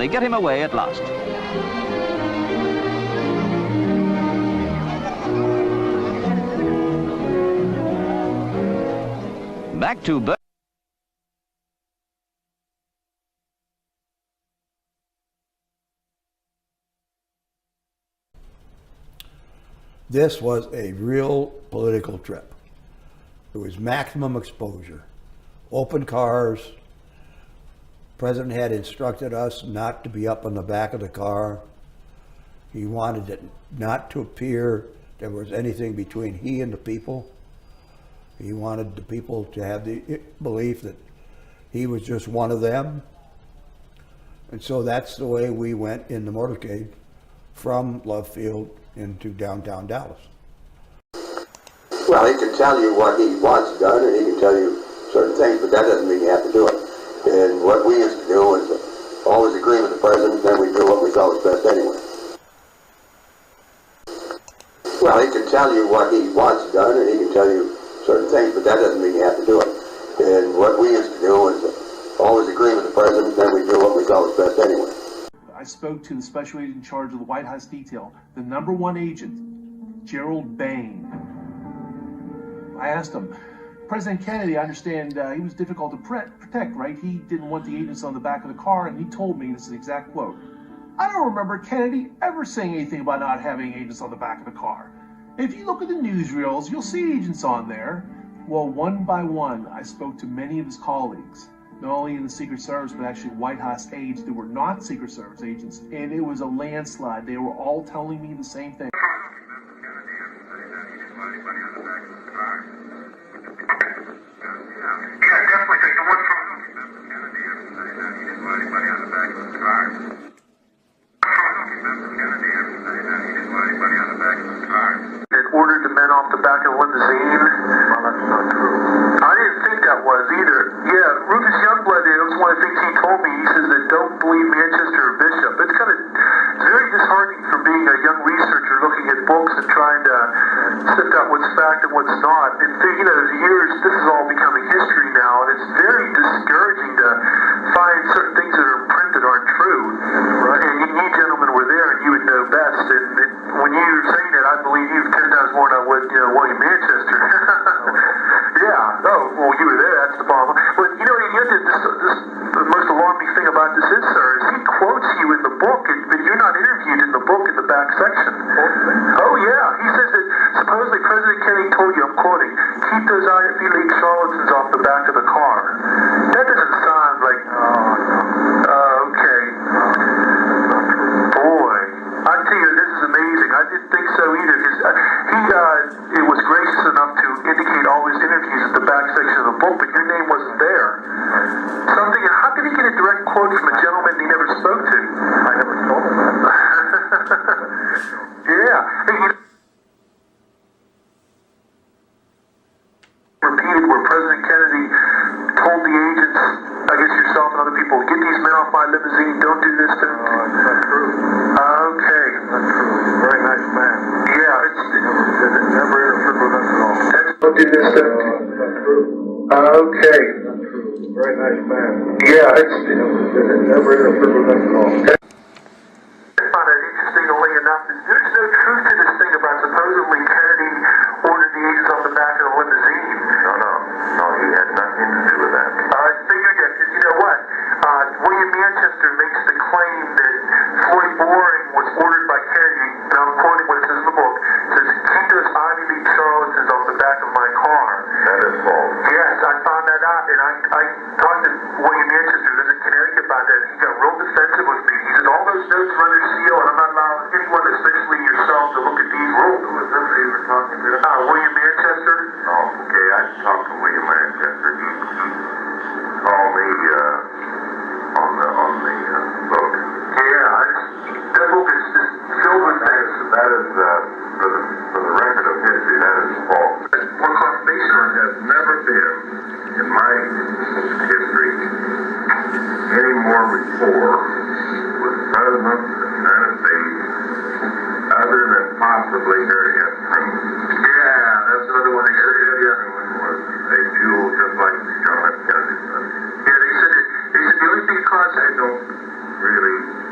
they get him away at last. Back to Behn. This was a real political trip. It was maximum exposure. Open cars. President had instructed us not to be up on the back of the car. He wanted it not to appear there was anything between he and the people. He wanted the people to have the belief that he was just one of them. And so that's the way we went in the motorcade from Love Field into downtown Dallas. Well, he can tell you what he wants done, and he can tell you certain things, but that doesn't mean you have to do it. And what we used to do was always agree with the president, then we do what we thought was best anyway. Well, he can tell you what he wants done, and he can tell you certain things, but that doesn't mean you have to do it. And what we used to do was always agree with the president, then we do what we thought was best anyway. I spoke to the special agent in charge of the White House detail, the #1 agent, Gerald Behn. I asked him, President Kennedy, I understand he was difficult to protect, right? He didn't want the agents on the back of the car, and he told me, this is the exact quote, I don't remember Kennedy ever saying anything about not having agents on the back of the car. If you look at the newsreels, you'll see agents on there. Well, one by one, I spoke to many of his colleagues, not only in the Secret Service, but actually White House aides that were not Secret Service agents, and it was a landslide. They were all telling me the same thing. Ordered the men off the back of the limousine. Well, that's not true. I didn't think that was either. Yeah, Rufus Youngblood, it was one of the things he told me. He says that don't believe Manchester or Bishop. It's very disheartening for being a young researcher looking at books and trying to sift out what's fact and what's not. And as years, this is all becoming history now, and it's very discouraging to find certain things that are printed aren't true. Right. And you gentlemen were there, and you would know best. And when you were saying that, I believe you 10 times more than I would, William Manchester. Yeah. Oh, well, you were there. That's the problem. But the most alarming thing about this is, sir, is he quotes you in the book, but you're not interviewed in the book in the back section. Oh, yeah. He says that supposedly President Kennedy told you, I'm quoting, keep those Ivy League charlatans off the back of the car. That doesn't sound like, okay. Boy, I tell you, this is amazing. I didn't think so either, because he was gracious enough to indicate all his interviews at the back section of the book, but your name wasn't there. So I'm thinking, how could he get a direct quote from a gentleman he never spoke to? I never told him that. Yeah. Hey, repeated where President Kennedy told the agents, I guess yourself and other people, get these men off my limousine, don't do this. That's not true. Okay. That's true. Very nice man. Yeah, it's never interfered with us at all. Don't do this. That's true. Okay. That's true. Very nice man. Yeah, it's never interfered with us at all. I find it interestingly enough that there's no truth to this thing about supposedly Kennedy ordered the agents off the back of the limousine. No, he had nothing to do with that. I figured that, because you know what? William Manchester makes the claim that Floyd Boring was ordered by Kennedy, and I'm quoting what it says in the book, says, keep those Ivy League charlatans off the back of my car. That is false. Yes, I found that out, and I talked to William Manchester, who lives in Connecticut, about that, and he got real defensive with me. He said, all those notes are under seal, and I'm not allowing anyone, especially yourself, to look at these rules. Who was this you were talking to? William Manchester. Oh, okay, I talked to William Manchester. He called me on the book. Yeah, that book is just filled with things. That is, for the record of history, that is false. More confirmation has never been, in my history, any more rapport with President of the United States other than possibly Harry S. Truman. Yeah, that's another one they said. Everyone was a jewel just like John F. Kennedy. Yeah, they said the only thing caused I don't really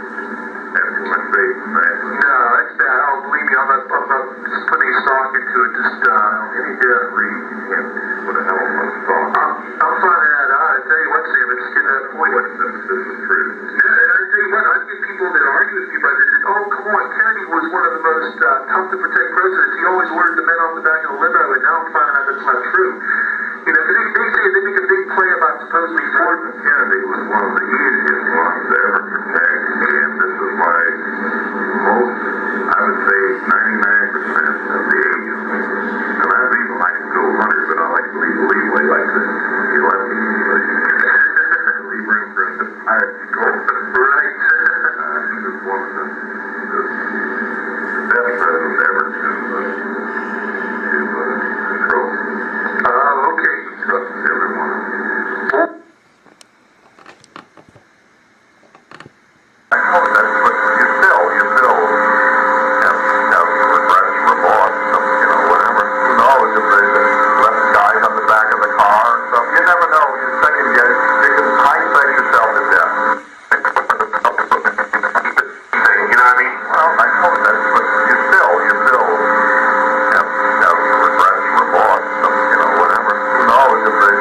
man. No, that's bad. I don't believe me. I'm not just putting any stock into it. Just, any death read. You can't put a hell of a stock. I'm finding that out. I tell you what, Sam, it's getting to that point. This is true. Yeah, and I tell you what, I get people that argue with me about this. Oh, come on, Kennedy was one of the most tough to protect presidents. He always ordered the men off the back of the limo, and now I'm finding out that's not true. You know, because they say they make a big play about supposedly Ford. Kennedy was one of the easiest ones to ever protect, and this is why most, I would say 99% of the agents, and I even like to go 100, but I like to leave leeway like this. You like to leave room for him to fire to go. Right. He was one of the best presidents ever to control. Okay, he trusts everyone. I know that's what you feel. You have regrets, remorse, you know, whatever. Who knows if they left guys on the back of the car or stuff. You never know. You second guess. You can hindsight yourself to death. You know what I mean? Well, I know that's what you feel. Have regrets, remorse, you know, whatever. Who knows if they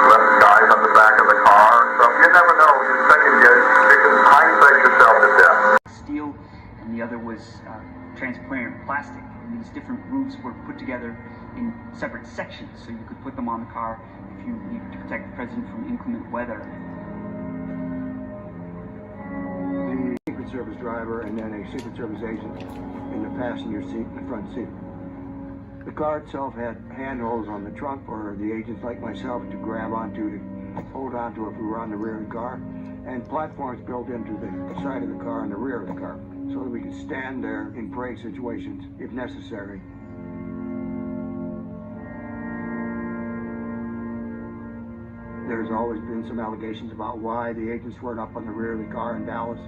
left guys on the back of the car or stuff. You never know. You second guess. You can hindsight yourself to death. Steel, and the other was transparent plastic. And these different roofs were put together in separate sections, so you could put them on the car if you needed to protect the president from inclement weather. The Secret Service driver and then a Secret Service agent in the passenger seat in the front seat. The car itself had handholds on the trunk for the agents like myself to grab onto, to hold onto if we were on the rear of the car, and platforms built into the side of the car and the rear of the car, so that we could stand there in parade situations if necessary. There's always been some allegations about why the agents weren't up on the rear of the car in Dallas.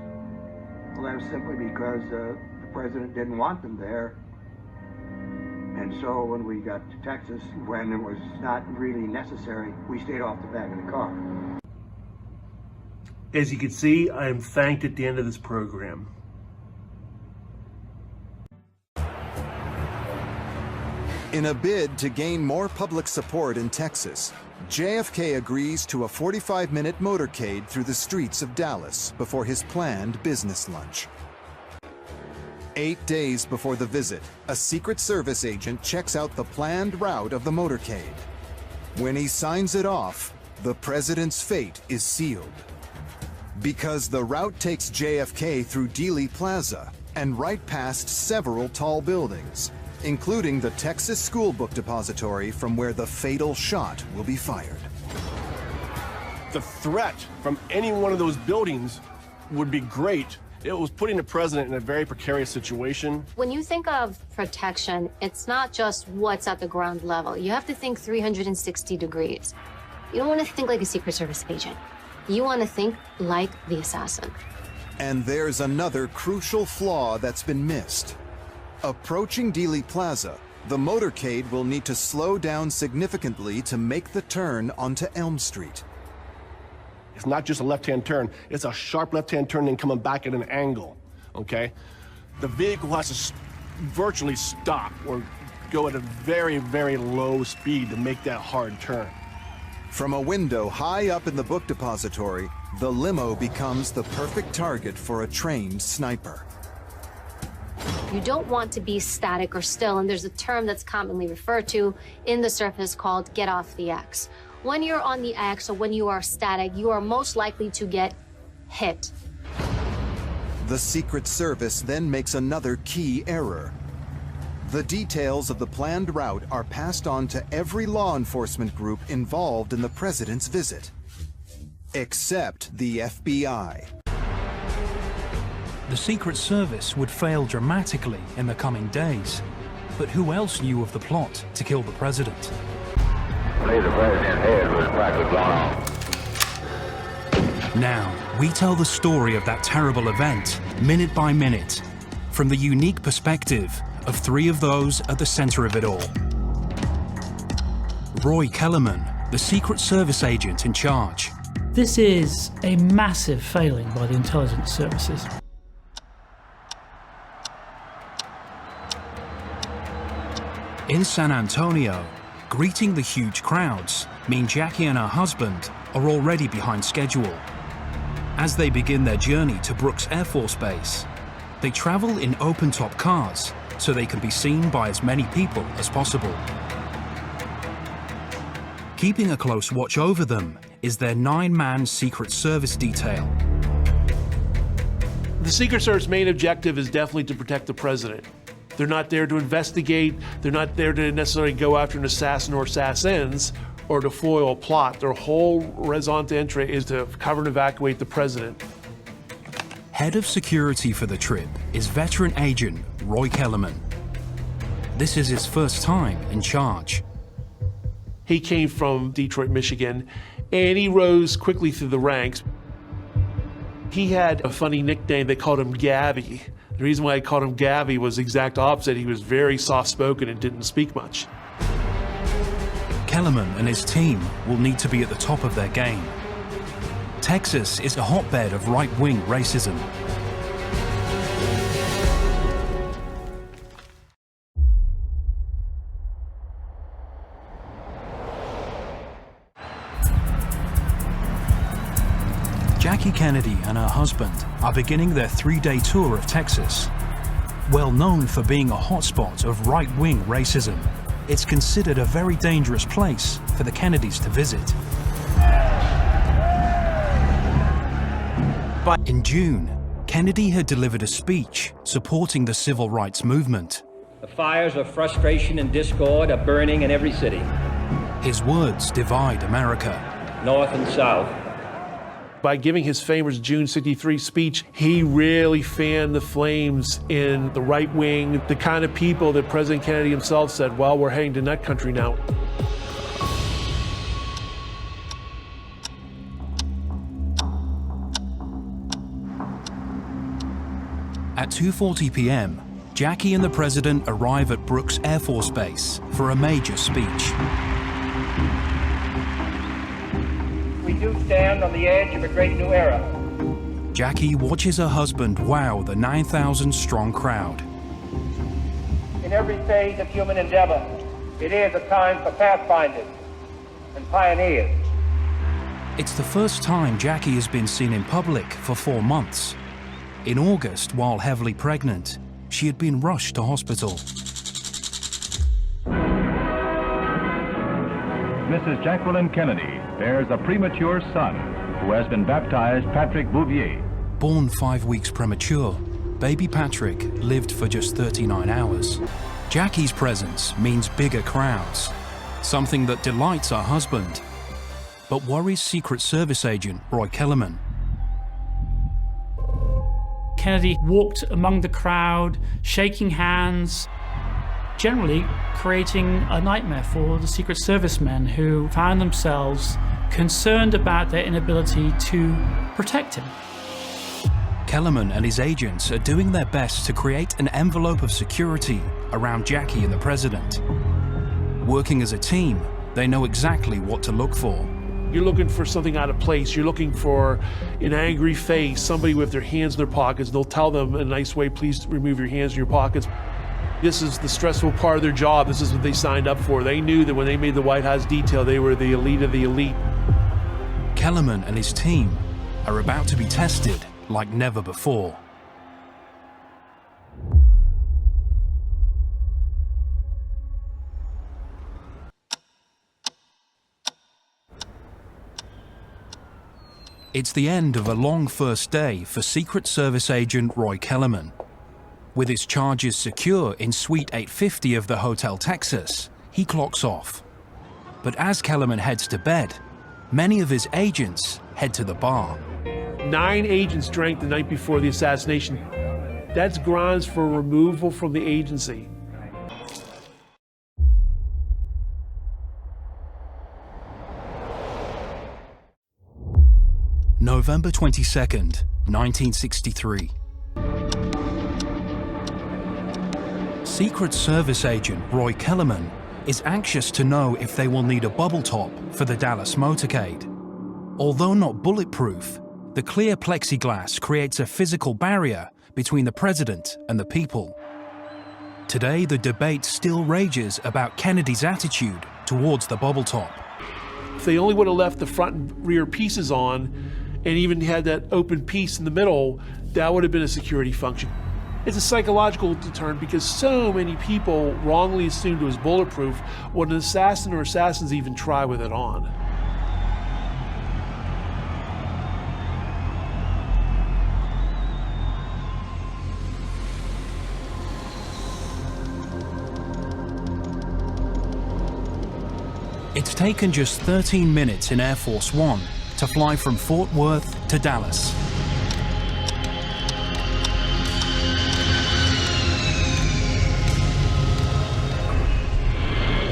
Well, that was simply because the president didn't want them there. And so when we got to Texas, when it was not really necessary, we stayed off the back of the car. As you can see, I am thanked at the end of this program. In a bid to gain more public support in Texas, JFK agrees to a 45-minute motorcade through the streets of Dallas before his planned business lunch. 8 days before the visit, a Secret Service agent checks out the planned route of the motorcade. When he signs it off, the president's fate is sealed. Because the route takes JFK through Dealey Plaza and right past several tall buildings, including the Texas School Book Depository from where the fatal shot will be fired. The threat from any one of those buildings would be great. It was putting the president in a very precarious situation. When you think of protection, it's not just what's at the ground level. You have to think 360 degrees. You don't want to think like a Secret Service agent. You want to think like the assassin. And there's another crucial flaw that's been missed. Approaching Dealey Plaza, the motorcade will need to slow down significantly to make the turn onto Elm Street. It's not just a left-hand turn, it's a sharp left-hand turn and coming back at an angle, okay? The vehicle has to virtually stop or go at a very, very low speed to make that hard turn. From a window high up in the book depository, the limo becomes the perfect target for a trained sniper. You don't want to be static or still, and there's a term that's commonly referred to in the surface called get off the X. When you're on the X, or when you are static, you are most likely to get hit. The Secret Service then makes another key error. The details of the planned route are passed on to every law enforcement group involved in the president's visit, except the FBI. The Secret Service would fail dramatically in the coming days. But who else knew of the plot to kill the president? The president's head was practically blown off. Now, we tell the story of that terrible event, minute by minute, from the unique perspective of three of those at the center of it all. Roy Kellerman, the Secret Service agent in charge. This is a massive failing by the intelligence services. In San Antonio, greeting the huge crowds mean Jackie and her husband are already behind schedule. As they begin their journey to Brooks Air Force Base, they travel in open-top cars so they can be seen by as many people as possible. Keeping a close watch over them is their 9-man Secret Service detail. The Secret Service main objective is definitely to protect the president. They're not there to investigate, they're not there to necessarily go after an assassin or assassins or to foil a plot. Their whole raison d'etre is to cover and evacuate the president. Head of security for the trip is veteran agent Roy Kellerman. This is his first time in charge. He came from Detroit, Michigan, and he rose quickly through the ranks. He had a funny nickname, they called him Gabby. The reason why I called him Gabby was the exact opposite. He was very soft-spoken and didn't speak much. Kellerman and his team will need to be at the top of their game. Texas is a hotbed of right-wing racism. Jackie Kennedy and her husband are beginning their 3-day tour of Texas. Well known for being a hotspot of right-wing racism, it's considered a very dangerous place for the Kennedys to visit. But in June, Kennedy had delivered a speech supporting the civil rights movement. The fires of frustration and discord are burning in every city. His words divide America. North and South. By giving his famous June '63 speech, he really fanned the flames in the right wing, the kind of people that President Kennedy himself said, well, we're heading to nut country now. At 2:40 p.m., Jackie and the president arrive at Brooks Air Force Base for a major speech. We do stand on the edge of a great new era. Jackie watches her husband wow the 9,000-strong crowd. In every phase of human endeavor, it is a time for pathfinders and pioneers. It's the first time Jackie has been seen in public for 4 months. In August, while heavily pregnant, she had been rushed to hospital. Mrs. Jacqueline Kennedy bears a premature son who has been baptized Patrick Bouvier. Born 5 weeks premature, baby Patrick lived for just 39 hours. Jackie's presence means bigger crowds, something that delights her husband, but worries Secret Service agent Roy Kellerman. Kennedy walked among the crowd, shaking hands, generally creating a nightmare for the Secret Service men who found themselves concerned about their inability to protect him. Kellerman and his agents are doing their best to create an envelope of security around Jackie and the president. Working as a team, they know exactly what to look for. You're looking for something out of place. You're looking for an angry face, somebody with their hands in their pockets. They'll tell them in a nice way, please remove your hands from your pockets. This is the stressful part of their job. This is what they signed up for. They knew that when they made the White House detail, they were the elite of the elite. Kellerman and his team are about to be tested like never before. It's the end of a long first day for Secret Service agent Roy Kellerman. With his charges secure in Suite 850 of the Hotel Texas, he clocks off. But as Kellerman heads to bed, many of his agents head to the bar. 9 agents drank the night before the assassination. That's grounds for removal from the agency. November 22nd, 1963. Secret Service agent Roy Kellerman is anxious to know if they will need a bubble top for the Dallas motorcade. Although not bulletproof, the clear plexiglass creates a physical barrier between the president and the people. Today, the debate still rages about Kennedy's attitude towards the bubble top. If they only would have left the front and rear pieces on and even had that open piece in the middle, that would have been a security function. It's a psychological deterrent because so many people wrongly assumed it was bulletproof when an assassin or assassins even try with it on. It's taken just 13 minutes in Air Force One to fly from Fort Worth to Dallas.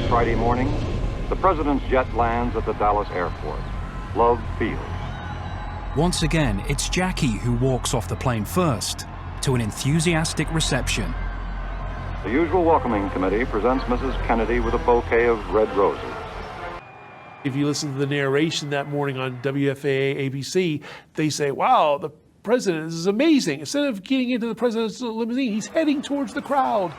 Friday morning, the president's jet lands at the Dallas airport, Love Field. Once again, it's Jackie who walks off the plane first to an enthusiastic reception. The usual welcoming committee presents Mrs. Kennedy with a bouquet of red roses. If you listen to the narration that morning on WFAA ABC, they say, wow, the president is amazing. Instead of getting into the president's limousine, he's heading towards the crowd.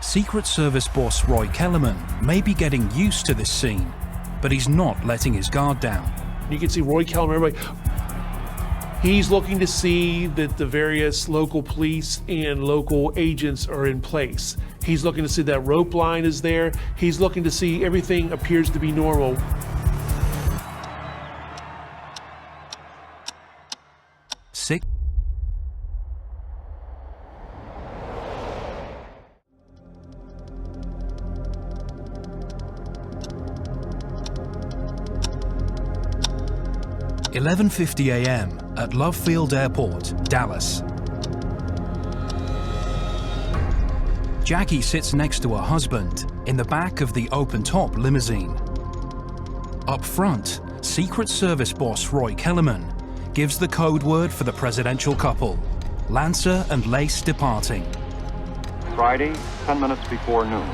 Secret Service boss Roy Kellerman may be getting used to this scene, but he's not letting his guard down. You can see Roy Kellerman, everybody. He's looking to see that the various local police and local agents are in place. He's looking to see that rope line is there. He's looking to see everything appears to be normal. Six. $11:50 a.m. at Love Field Airport, Dallas. Jackie sits next to her husband in the back of the open-top limousine. Up front, Secret Service boss Roy Kellerman gives the code word for the presidential couple, Lancer and Lace departing. Friday, 10 minutes before noon.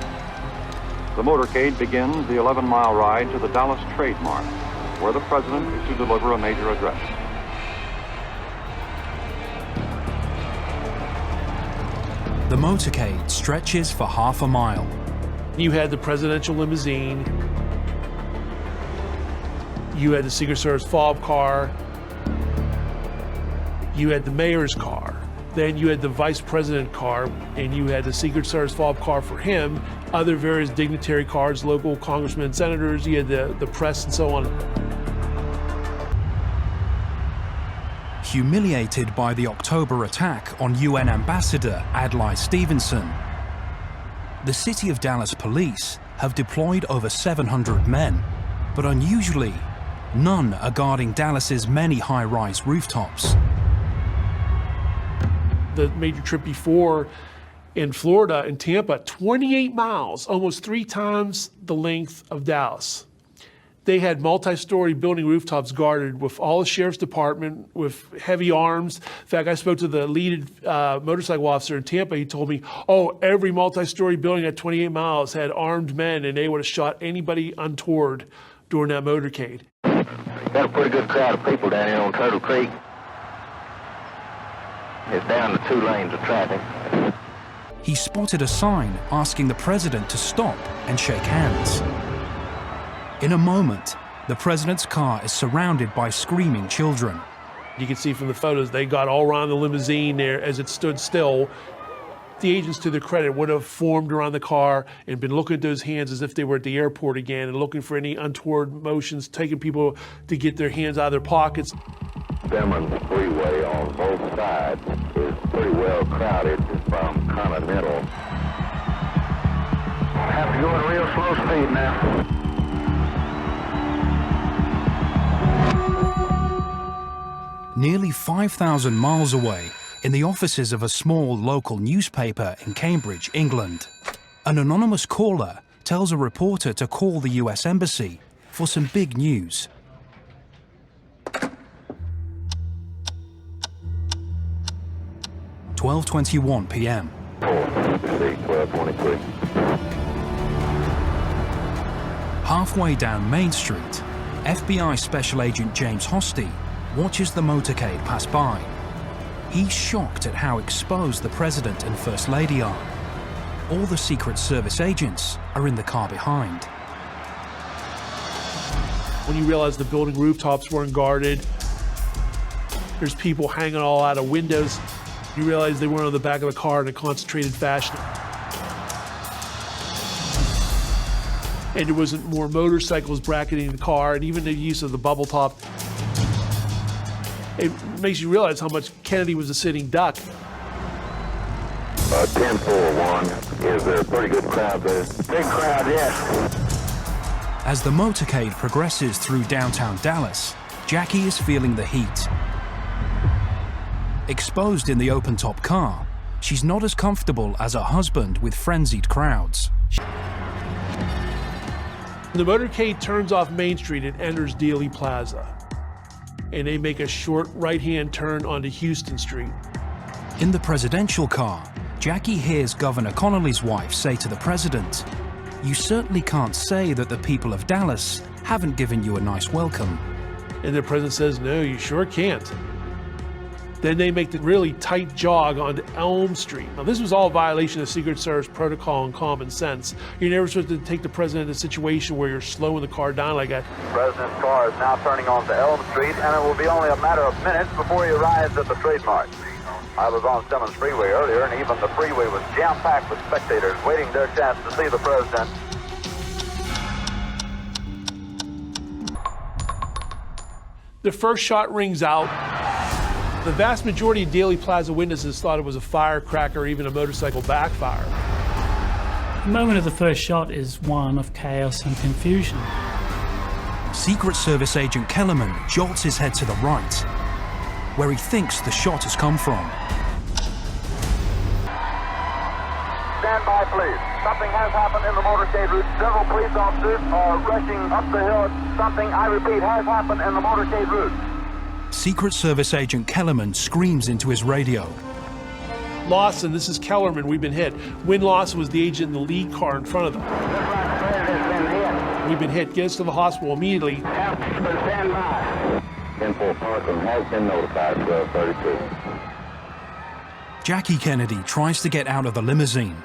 The motorcade begins the 11-mile ride to the Dallas Trade Mart, where the president is to deliver a major address. The motorcade stretches for half a mile. You had the presidential limousine. You had the Secret Service fob car. You had the mayor's car. Then you had the vice president car, and you had the Secret Service fob car for him, other various dignitary cars, local congressmen, senators, you had the press and so on. Humiliated by the October attack on UN Ambassador Adlai Stevenson, the City of Dallas police have deployed over 700 men, but unusually, none are guarding Dallas's many high-rise rooftops. The major trip before in Florida, in Tampa, 28 miles, almost 3 times the length of Dallas. They had multi-story building rooftops guarded with all the sheriff's department, with heavy arms. In fact, I spoke to the lead motorcycle officer in Tampa. He told me, oh, every multi-story building at 28 miles had armed men, and they would have shot anybody untoward during that motorcade. Got a pretty good crowd of people down here on Turtle Creek. It's down to 2 lanes of traffic. He spotted a sign asking the president to stop and shake hands. In a moment, the president's car is surrounded by screaming children. You can see from the photos, they got all around the limousine there as it stood still. The agents, to their credit, would have formed around the car and been looking at those hands as if they were at the airport again and looking for any untoward motions, taking people to get their hands out of their pockets. Simmons Freeway on both sides is pretty well crowded from Continental. Have to go at real slow speed now. Nearly 5,000 miles away, in the offices of a small local newspaper in Cambridge, England, an anonymous caller tells a reporter to call the US Embassy for some big news. "12:21 p.m. Halfway down Main Street, FBI Special Agent James Hosty watches the motorcade pass by. He's shocked at how exposed the President and First Lady are. All the Secret Service agents are in the car behind. When you realize the building rooftops weren't guarded, there's people hanging all out of windows, you realize they weren't on the back of the car in a concentrated fashion. And there wasn't more motorcycles bracketing the car, and even the use of the bubble top. It makes you realize how much Kennedy was a sitting duck. 10-4-1 is a pretty good crowd there. Big crowd, yes. As the motorcade progresses through downtown Dallas, Jackie is feeling the heat. Exposed in the open-top car, she's not as comfortable as her husband with frenzied crowds. The motorcade turns off Main Street and enters Dealey Plaza, and they make a short right-hand turn onto Houston Street. In the presidential car, Jackie hears Governor Connolly's wife say to the president, "You certainly can't say that the people of Dallas haven't given you a nice welcome." And the president says, "No, you sure can't." Then they make the really tight jog onto Elm Street. Now, this was all a violation of Secret Service protocol and common sense. You're never supposed to take the president in a situation where you're slowing the car down like that. The president's car is now turning onto Elm Street, and it will be only a matter of minutes before he arrives at the trademark. I was on Simmons Freeway earlier, and even the freeway was jam-packed with spectators waiting their chance to see the president. The first shot rings out. The vast majority of Dealey Plaza witnesses thought it was a firecracker or even a motorcycle backfire. The moment of the first shot is one of chaos and confusion. Secret Service agent Kellerman jolts his head to the right, where he thinks the shot has come from. Stand by, please. Something has happened in the motorcade route. Several police officers are rushing up the hill. Something, I repeat, has happened in the motorcade route. Secret Service agent Kellerman screams into his radio. Lawson, this is Kellerman, we've been hit. Win Lawson was the agent in the lead car in front of them. We've been hit. Get us to the hospital immediately. Stand by. 10-4 Parkland has been notified, 1232. Jackie Kennedy tries to get out of the limousine,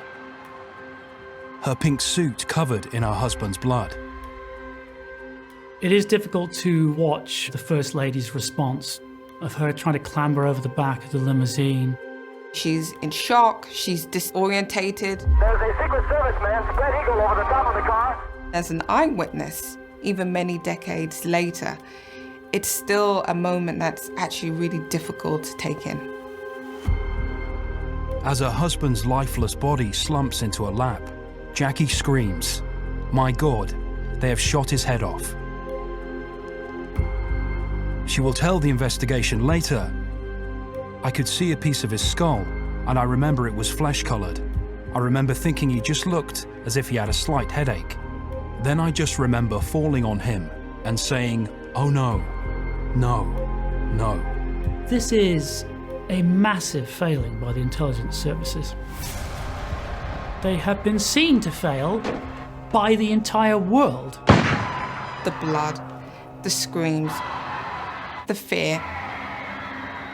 her pink suit covered in her husband's blood. It is difficult to watch the First Lady's response of her trying to clamber over the back of the limousine. She's in shock, she's disorientated. There's a Secret Service man, spread eagle over the top of the car. As an eyewitness, even many decades later, it's still a moment that's actually really difficult to take in. As her husband's lifeless body slumps into her lap, Jackie screams, "My God, they have shot his head off." She will tell the investigation later, "I could see a piece of his skull, and I remember it was flesh-colored. I remember thinking he just looked as if he had a slight headache. Then I just remember falling on him and saying, 'Oh no, no, no.'" This is a massive failing by the intelligence services. They have been seen to fail by the entire world. The blood, the screams, the fear,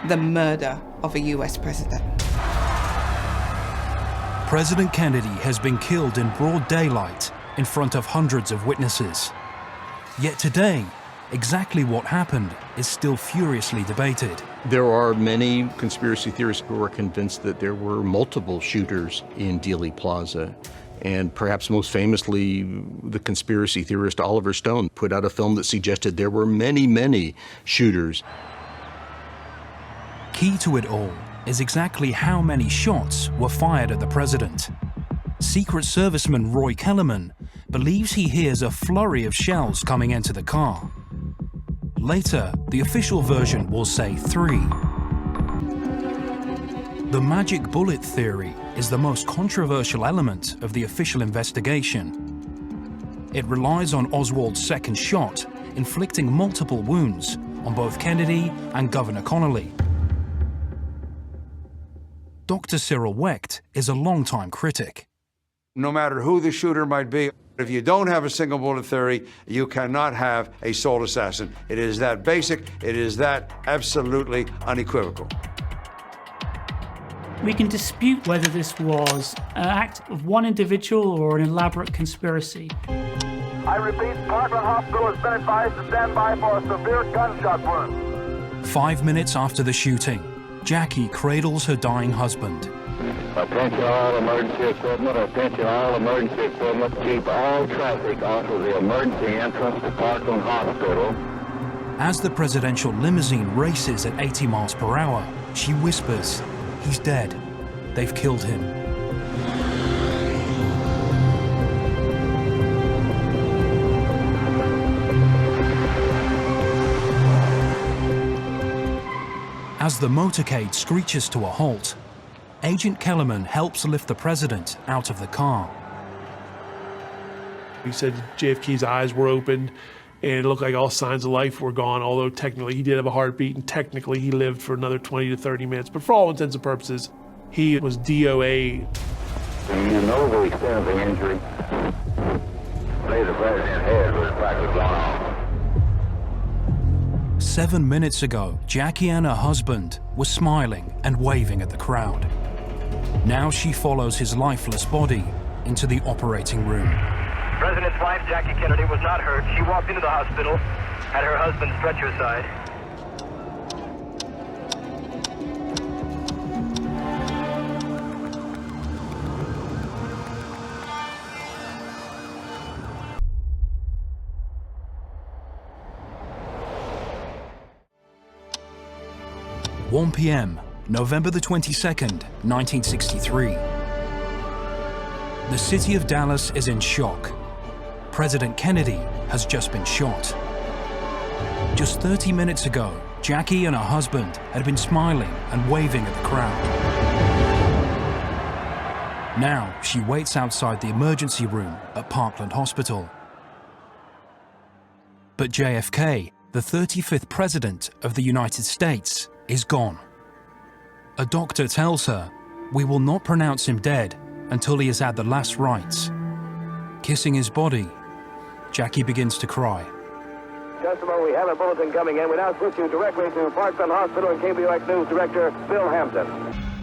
the murder of a US president. President Kennedy has been killed in broad daylight in front of hundreds of witnesses. Yet today, exactly what happened is still furiously debated. There are many conspiracy theorists who are convinced that there were multiple shooters in Dealey Plaza. And perhaps most famously, the conspiracy theorist Oliver Stone put out a film that suggested there were many, many shooters. Key to it all is exactly how many shots were fired at the president. Secret Serviceman Roy Kellerman believes he hears a flurry of shells coming into the car. Later, the official version will say 3. The magic bullet theory is the most controversial element of the official investigation. It relies on Oswald's second shot, inflicting multiple wounds on both Kennedy and Governor Connolly. Dr. Cyril Wecht is a longtime critic. No matter who the shooter might be, if you don't have a single bullet theory, you cannot have a sole assassin. It is that basic, it is that absolutely unequivocal. We can dispute whether this was an act of one individual or an elaborate conspiracy. I repeat, Parkland Hospital has been advised to stand by for a severe gunshot wound. 5 minutes after the shooting, Jackie cradles her dying husband. Attention all emergency equipment, attention all emergency equipment. Keep all traffic off of the emergency entrance to Parkland Hospital. As the presidential limousine races at 80 miles per hour, she whispers, "He's dead. They've killed him." As the motorcade screeches to a halt, Agent Kellerman helps lift the president out of the car. He said JFK's eyes were opened and it looked like all signs of life were gone, although technically he did have a heartbeat and technically he lived for another 20 to 30 minutes. But for all intents and purposes, he was DOA. Do you know the extent of the injury? Say the president's head was practically blown off. 7 minutes ago, Jackie and her husband were smiling and waving at the crowd. Now she follows his lifeless body into the operating room. President's wife, Jackie Kennedy, was not hurt. She walked into the hospital, had her husband stretcher side. (1 p.m., November the 22nd, 1963. The city of Dallas is in shock. President Kennedy has just been shot. Just 30 minutes ago, Jackie and her husband had been smiling and waving at the crowd. Now she waits outside the emergency room at Parkland Hospital. But JFK, the 35th President of the United States, is gone. A doctor tells her, "We will not pronounce him dead until he has had the last rites." Kissing his body, Jackie begins to cry. Gentlemen, we have a bulletin coming in. We now switch you directly to Parkland Hospital and KBOX News Director Bill Hampton.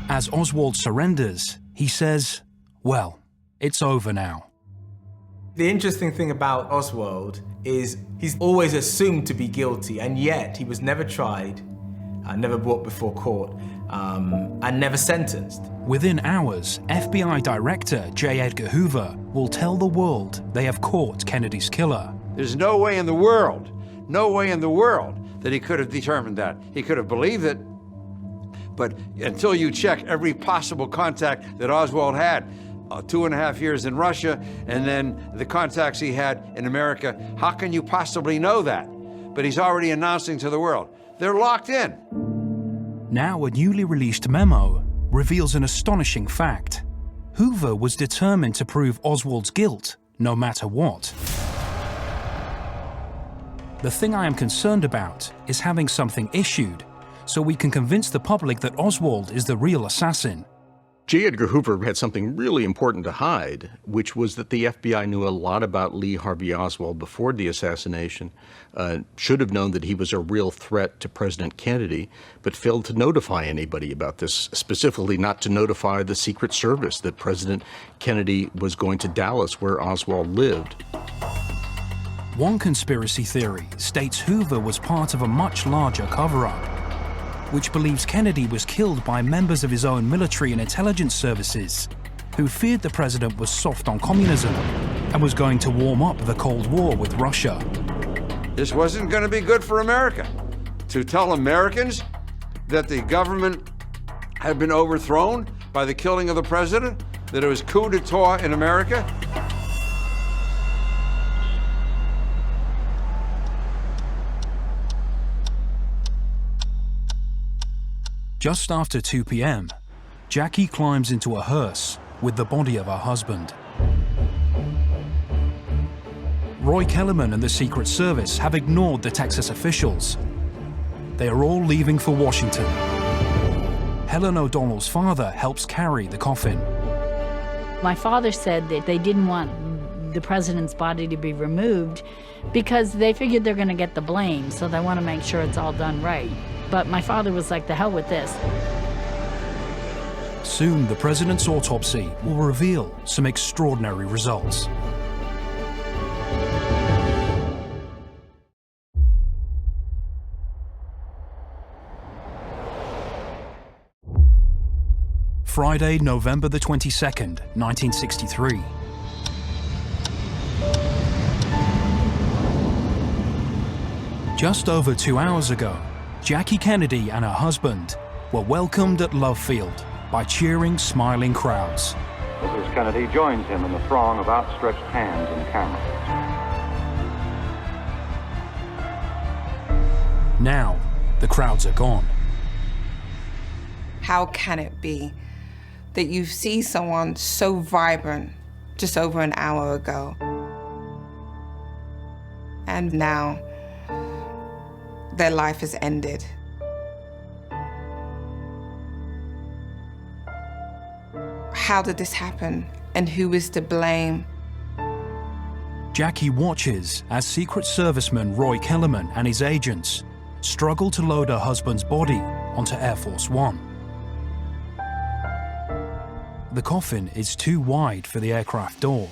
As Oswald surrenders, he says, "Well, it's over now." The interesting thing about Oswald is he's always assumed to be guilty, and yet he was never tried, never brought before court, and never sentenced. Within hours, FBI Director J. Edgar Hoover will tell the world they have caught Kennedy's killer. There's no way in the world that he could have determined that. He could have believed it, but until you check every possible contact that Oswald had, 2.5 years in Russia, and then the contacts he had in America, how can you possibly know that? But he's already announcing to the world, they're locked in. Now a newly released memo reveals an astonishing fact. Hoover was determined to prove Oswald's guilt, no matter what. The thing I am concerned about is having something issued so we can convince the public that Oswald is the real assassin. J. Edgar Hoover had something really important to hide, which was that the FBI knew a lot about Lee Harvey Oswald before the assassination, should have known that he was a real threat to President Kennedy, but failed to notify anybody about this, specifically not to notify the Secret Service that President Kennedy was going to Dallas, where Oswald lived. One conspiracy theory states Hoover was part of a much larger cover-up, which believes Kennedy was killed by members of his own military and intelligence services, who feared the president was soft on communism and was going to warm up the Cold War with Russia. This wasn't going to be good for America. To tell Americans that the government had been overthrown by the killing of the president, that it was coup d'etat in America. Just after 2 p.m., Jackie climbs into a hearse with the body of her husband. Roy Kellerman and the Secret Service have ignored the Texas officials. They are all leaving for Washington. Helen O'Donnell's father helps carry the coffin. My father said that they didn't want the president's body to be removed because they figured they're going to get the blame, so they want to make sure it's all done right. But my father was like, the hell with this. Soon, the president's autopsy will reveal some extraordinary results. Friday, November the 22nd, 1963. Just over 2 hours ago, Jackie Kennedy and her husband were welcomed at Love Field by cheering, smiling crowds. Mrs. Kennedy joins him in the throng of outstretched hands and cameras. Now, the crowds are gone. How can it be that you see someone so vibrant just over an hour ago, and now their life has ended? How did this happen, and who is to blame? Jackie watches as Secret Serviceman Roy Kellerman and his agents struggle to load her husband's body onto Air Force One. The coffin is too wide for the aircraft door.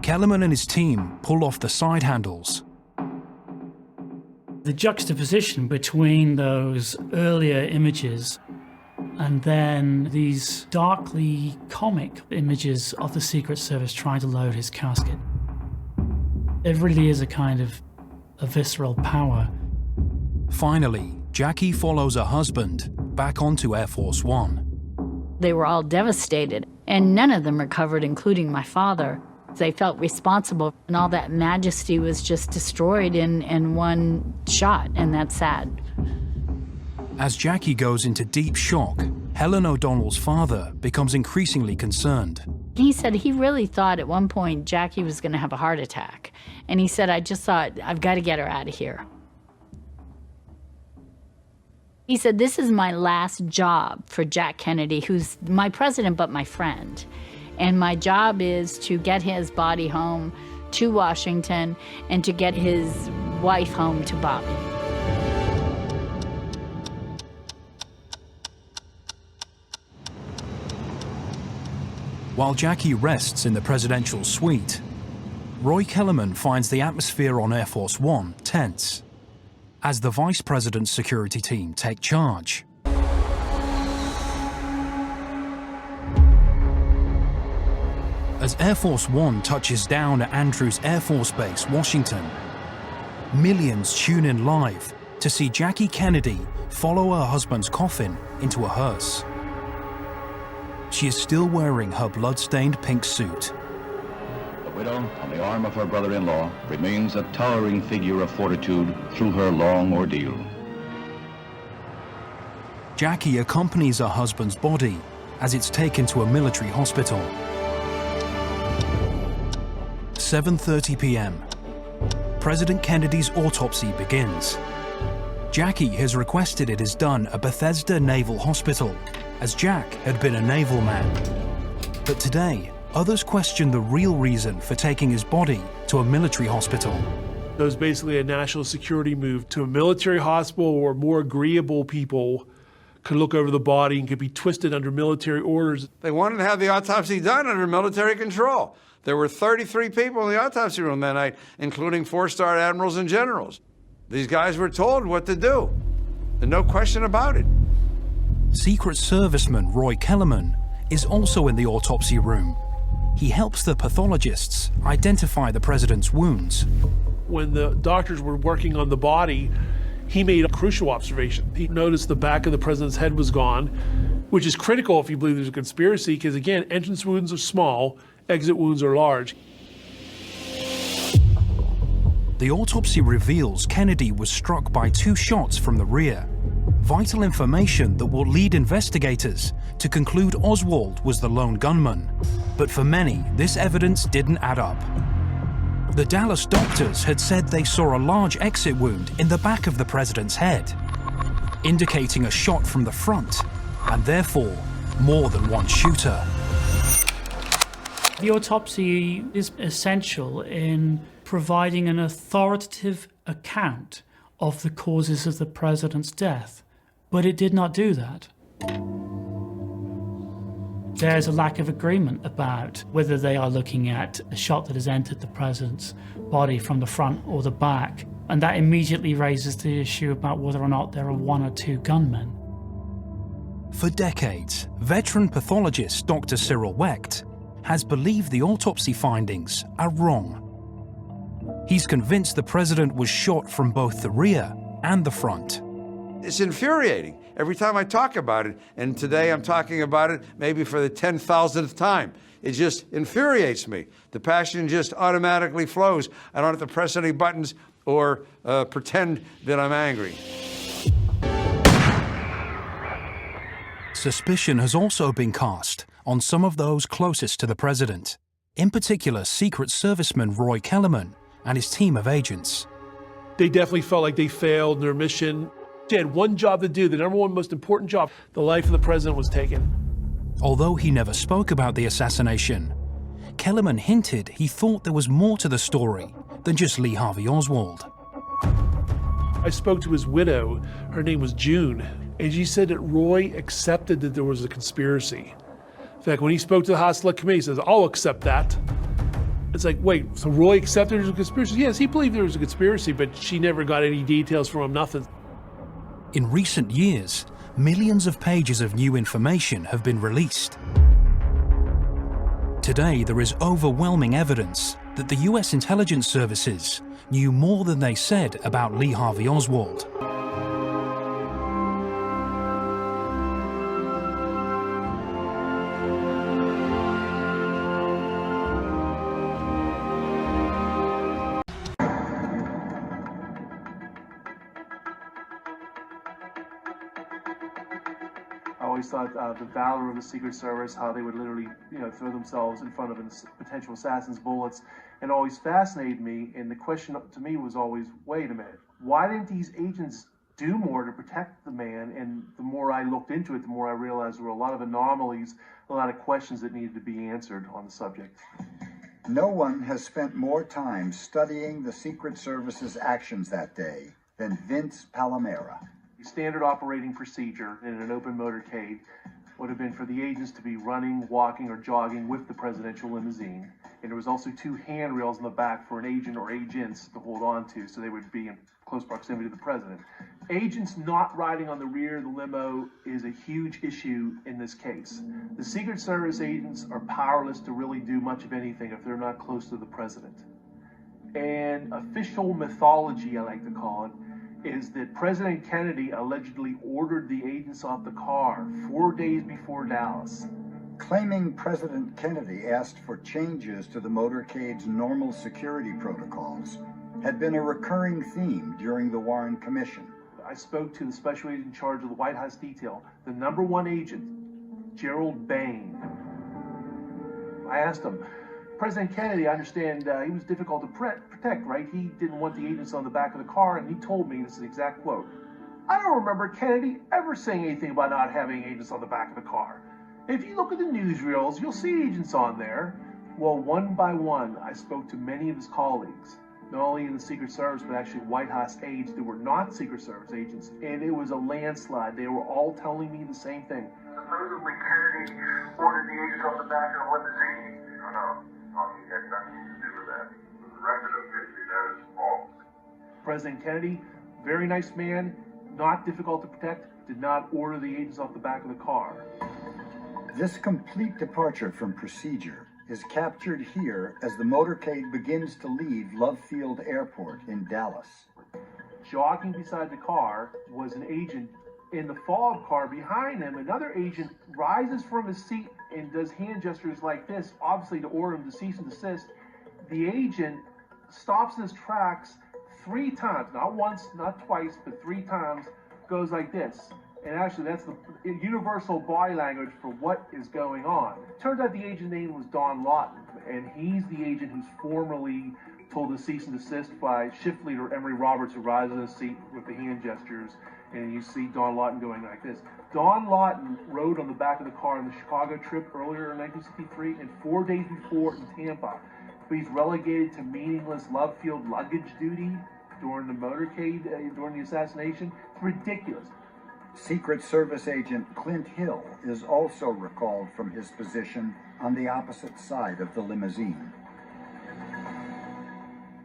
Kellerman and his team pull off the side handles. The juxtaposition between those earlier images and then these darkly comic images of the Secret Service trying to load his casket. It really is a kind of a visceral power. Finally, Jackie follows her husband back onto Air Force One. They were all devastated, and none of them recovered, including my father. They felt responsible, and all that majesty was just destroyed in one shot, and that's sad. As Jackie goes into deep shock, Helen O'Donnell's father becomes increasingly concerned. He said he really thought at one point Jackie was going to have a heart attack. And he said, I just thought, I've got to get her out of here. He said, this is my last job for Jack Kennedy, who's my president but my friend. And my job is to get his body home to Washington and to get his wife home to Bobby. While Jackie rests in the presidential suite, Roy Kellerman finds the atmosphere on Air Force One tense as the vice president's security team take charge. As Air Force One touches down at Andrews Air Force Base, Washington, millions tune in live to see Jackie Kennedy follow her husband's coffin into a hearse. She is still wearing her blood-stained pink suit. The widow, on the arm of her brother-in-law, remains a towering figure of fortitude through her long ordeal. Jackie accompanies her husband's body as it's taken to a military hospital. 7:30 p.m. President Kennedy's autopsy begins. Jackie has requested it is done at Bethesda Naval Hospital, as Jack had been a naval man. But today, others question the real reason for taking his body to a military hospital. It was basically a national security move to a military hospital where more agreeable people could look over the body and could be twisted under military orders. They wanted to have the autopsy done under military control. There were 33 people in the autopsy room that night, including 4-star admirals and generals. These guys were told what to do. There's no question about it. Secret Serviceman Roy Kellerman is also in the autopsy room. He helps the pathologists identify the president's wounds. When the doctors were working on the body, he made a crucial observation. He noticed the back of the president's head was gone, which is critical if you believe there's a conspiracy, because again, entrance wounds are small, exit wounds are large. The autopsy reveals Kennedy was struck by 2 shots from the rear. Vital information that will lead investigators to conclude Oswald was the lone gunman. But for many, this evidence didn't add up. The Dallas doctors had said they saw a large exit wound in the back of the president's head, indicating a shot from the front, and therefore, more than one shooter. The autopsy is essential in providing an authoritative account of the causes of the president's death, but it did not do that. there's a lack of agreement about whether they are looking at a shot that has entered the president's body from the front or the back. And that immediately raises the issue about whether or not there are one or two gunmen. For decades, veteran pathologist Dr. Cyril Wecht has believed the autopsy findings are wrong. He's convinced the president was shot from both the rear and the front. It's infuriating every time I talk about it, and today I'm talking about it maybe for the 10,000th time. It just infuriates me. The passion just automatically flows. I don't have to press any buttons or pretend that I'm angry. Suspicion has also been cast on some of those closest to the president, in particular Secret Serviceman Roy Kellerman and his team of agents. They definitely felt like they failed in their mission. They had one job to do, the number one most important job. The life of the president was taken. Although he never spoke about the assassination, Kellerman hinted he thought there was more to the story than just Lee Harvey Oswald. I spoke to his widow, her name was June, and she said that Roy accepted that there was a conspiracy. In fact, when he spoke to the House Select Committee, he says, I'll accept that. It's like, wait, so Roy accepted there was a conspiracy? Yes, he believed there was a conspiracy, but she never got any details from him, nothing. In recent years, millions of pages of new information have been released. Today, there is overwhelming evidence that the US intelligence services knew more than they said about Lee Harvey Oswald. I always thought the valor of the Secret Service, how they would literally, throw themselves in front of potential assassins' bullets, and always fascinated me. And the question to me was always, wait a minute, why didn't these agents do more to protect the man? And the more I looked into it, the more I realized there were a lot of anomalies, a lot of questions that needed to be answered on the subject. No one has spent more time studying the Secret Service's actions that day than Vince Palomera. Standard operating procedure in an open motorcade would have been for the agents to be running, walking, or jogging with the presidential limousine. And there was also two handrails in the back for an agent or agents to hold on to, so they would be in close proximity to the president. Agents not riding on the rear of the limo is a huge issue in this case. The Secret Service agents are powerless to really do much of anything if they're not close to the president. And official mythology, I like to call it, is that President Kennedy allegedly ordered the agents off the car 4 days before Dallas. Claiming President Kennedy asked for changes to the motorcade's normal security protocols had been a recurring theme during the Warren Commission. I spoke to the special agent in charge of the White House detail, the #1 agent, Gerald Behn. I asked him, President Kennedy, I understand he was difficult to protect, right? He didn't want the agents on the back of the car, and he told me, this is the exact quote, I don't remember Kennedy ever saying anything about not having agents on the back of the car. If you look at the newsreels, you'll see agents on there. Well, one by one, I spoke to many of his colleagues, not only in the Secret Service, but actually White House aides that were not Secret Service agents, and it was a landslide. They were all telling me the same thing. Supposedly Kennedy ordered the agents off the back of the limousine. No. He had nothing to do with that. The record of history, that is false. President Kennedy, very nice man, not difficult to protect, did not order the agents off the back of the car. This complete departure from procedure is captured here as the motorcade begins to leave Love Field Airport in Dallas. Jogging beside the car was an agent. In the fob car behind him, another agent rises from his seat and does hand gestures like this, obviously to order him to cease and desist. The agent stops in his tracks 3 times, not once, not twice, but 3 times, goes like this. And actually, that's the universal body language for what is going on. Turns out the agent's name was Don Lawton, and he's the agent who's formerly told to cease and desist by shift leader Emory Roberts, who rises in his seat with the hand gestures, and you see Don Lawton going like this. Don Lawton rode on the back of the car on the Chicago trip earlier in 1963 and 4 days before in Tampa. But he's relegated to meaningless Love Field luggage duty during the motorcade, during the assassination. It's ridiculous. Secret Service agent Clint Hill is also recalled from his position on the opposite side of the limousine.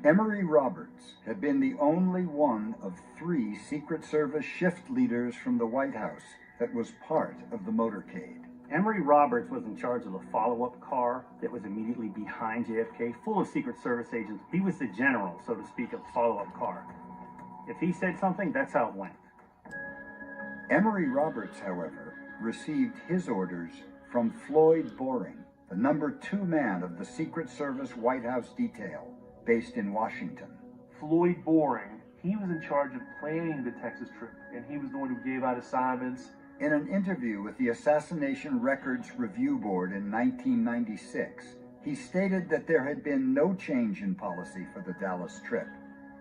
Emory Roberts had been the only one of 3 Secret Service shift leaders from the White House that was part of the motorcade. Emory Roberts was in charge of the follow-up car that was immediately behind JFK, full of Secret Service agents. He was the general, so to speak, of the follow-up car. If he said something, that's how it went. Emory Roberts, however, received his orders from Floyd Boring, the number 2 man of the Secret Service White House detail, based in Washington. Floyd Boring, he was in charge of planning the Texas trip, and he was the one who gave out assignments. In an interview with the Assassination Records Review Board in 1996, he stated that there had been no change in policy for the Dallas trip,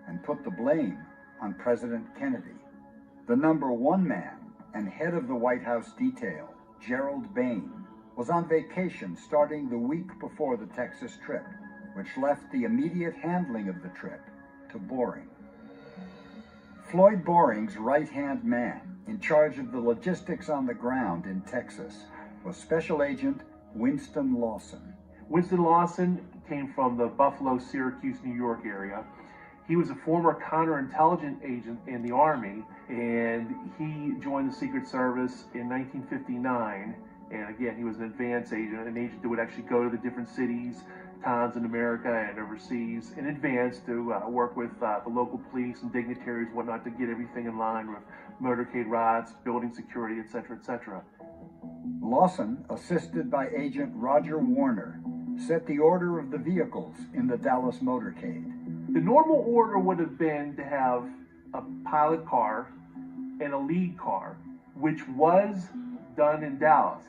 and put the blame on President Kennedy. The number 1 man and head of the White House detail, Gerald Behn, was on vacation starting the week before the Texas trip, which left the immediate handling of the trip to Boring. Floyd Boring's right-hand man in charge of the logistics on the ground in Texas was Special Agent Winston Lawson. Winston Lawson came from the Buffalo, Syracuse, New York area. He was a former counterintelligence agent in the Army, and he joined the Secret Service in 1959. And again, he was an advance agent, an agent that would actually go to the different cities, towns in America and overseas in advance to work with the local police and dignitaries and whatnot to get everything in line with motorcade routes, building security, etc., etc. Lawson, assisted by Agent Roger Warner, set the order of the vehicles in the Dallas motorcade. The normal order would have been to have a pilot car and a lead car, which was done in Dallas.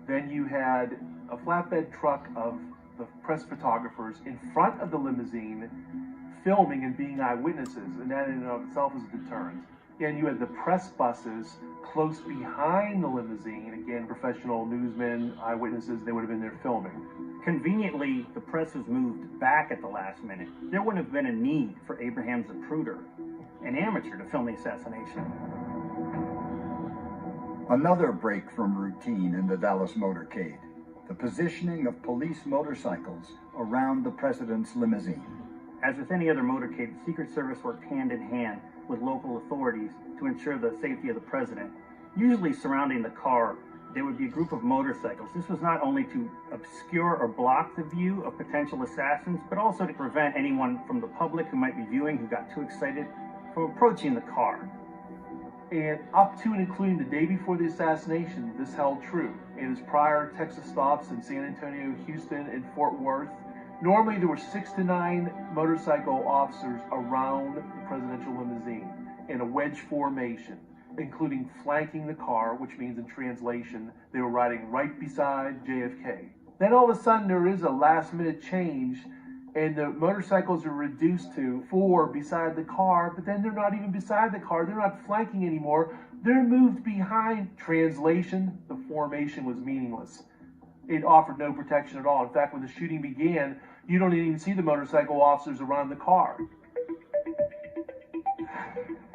Then you had a flatbed truck of the press photographers in front of the limousine filming and being eyewitnesses, and that in and of itself is a deterrent. And you had the press buses close behind the limousine, again, professional newsmen, eyewitnesses, they would have been there filming. Conveniently, the press was moved back at the last minute. There wouldn't have been a need for Abraham Zapruder, an amateur, to film the assassination. Another break from routine in the Dallas motorcade, the positioning of police motorcycles around the president's limousine. As with any other motorcade, the Secret Service worked hand in hand with local authorities to ensure the safety of the president. Usually surrounding the car, there would be a group of motorcycles. This was not only to obscure or block the view of potential assassins, but also to prevent anyone from the public who might be viewing, who got too excited, from approaching the car. And up to and including the day before the assassination, this held true. In his prior Texas stops in San Antonio, Houston, and Fort Worth, normally there were 6 to 9 motorcycle officers around the presidential limousine in a wedge formation, including flanking the car, which means in translation, they were riding right beside JFK. Then all of a sudden there is a last minute change, and the motorcycles are reduced to 4 beside the car, but then they're not even beside the car, they're not flanking anymore, they're moved behind. Translation, the formation was meaningless. It offered no protection at all. In fact, when the shooting began, you don't even see the motorcycle officers around the car.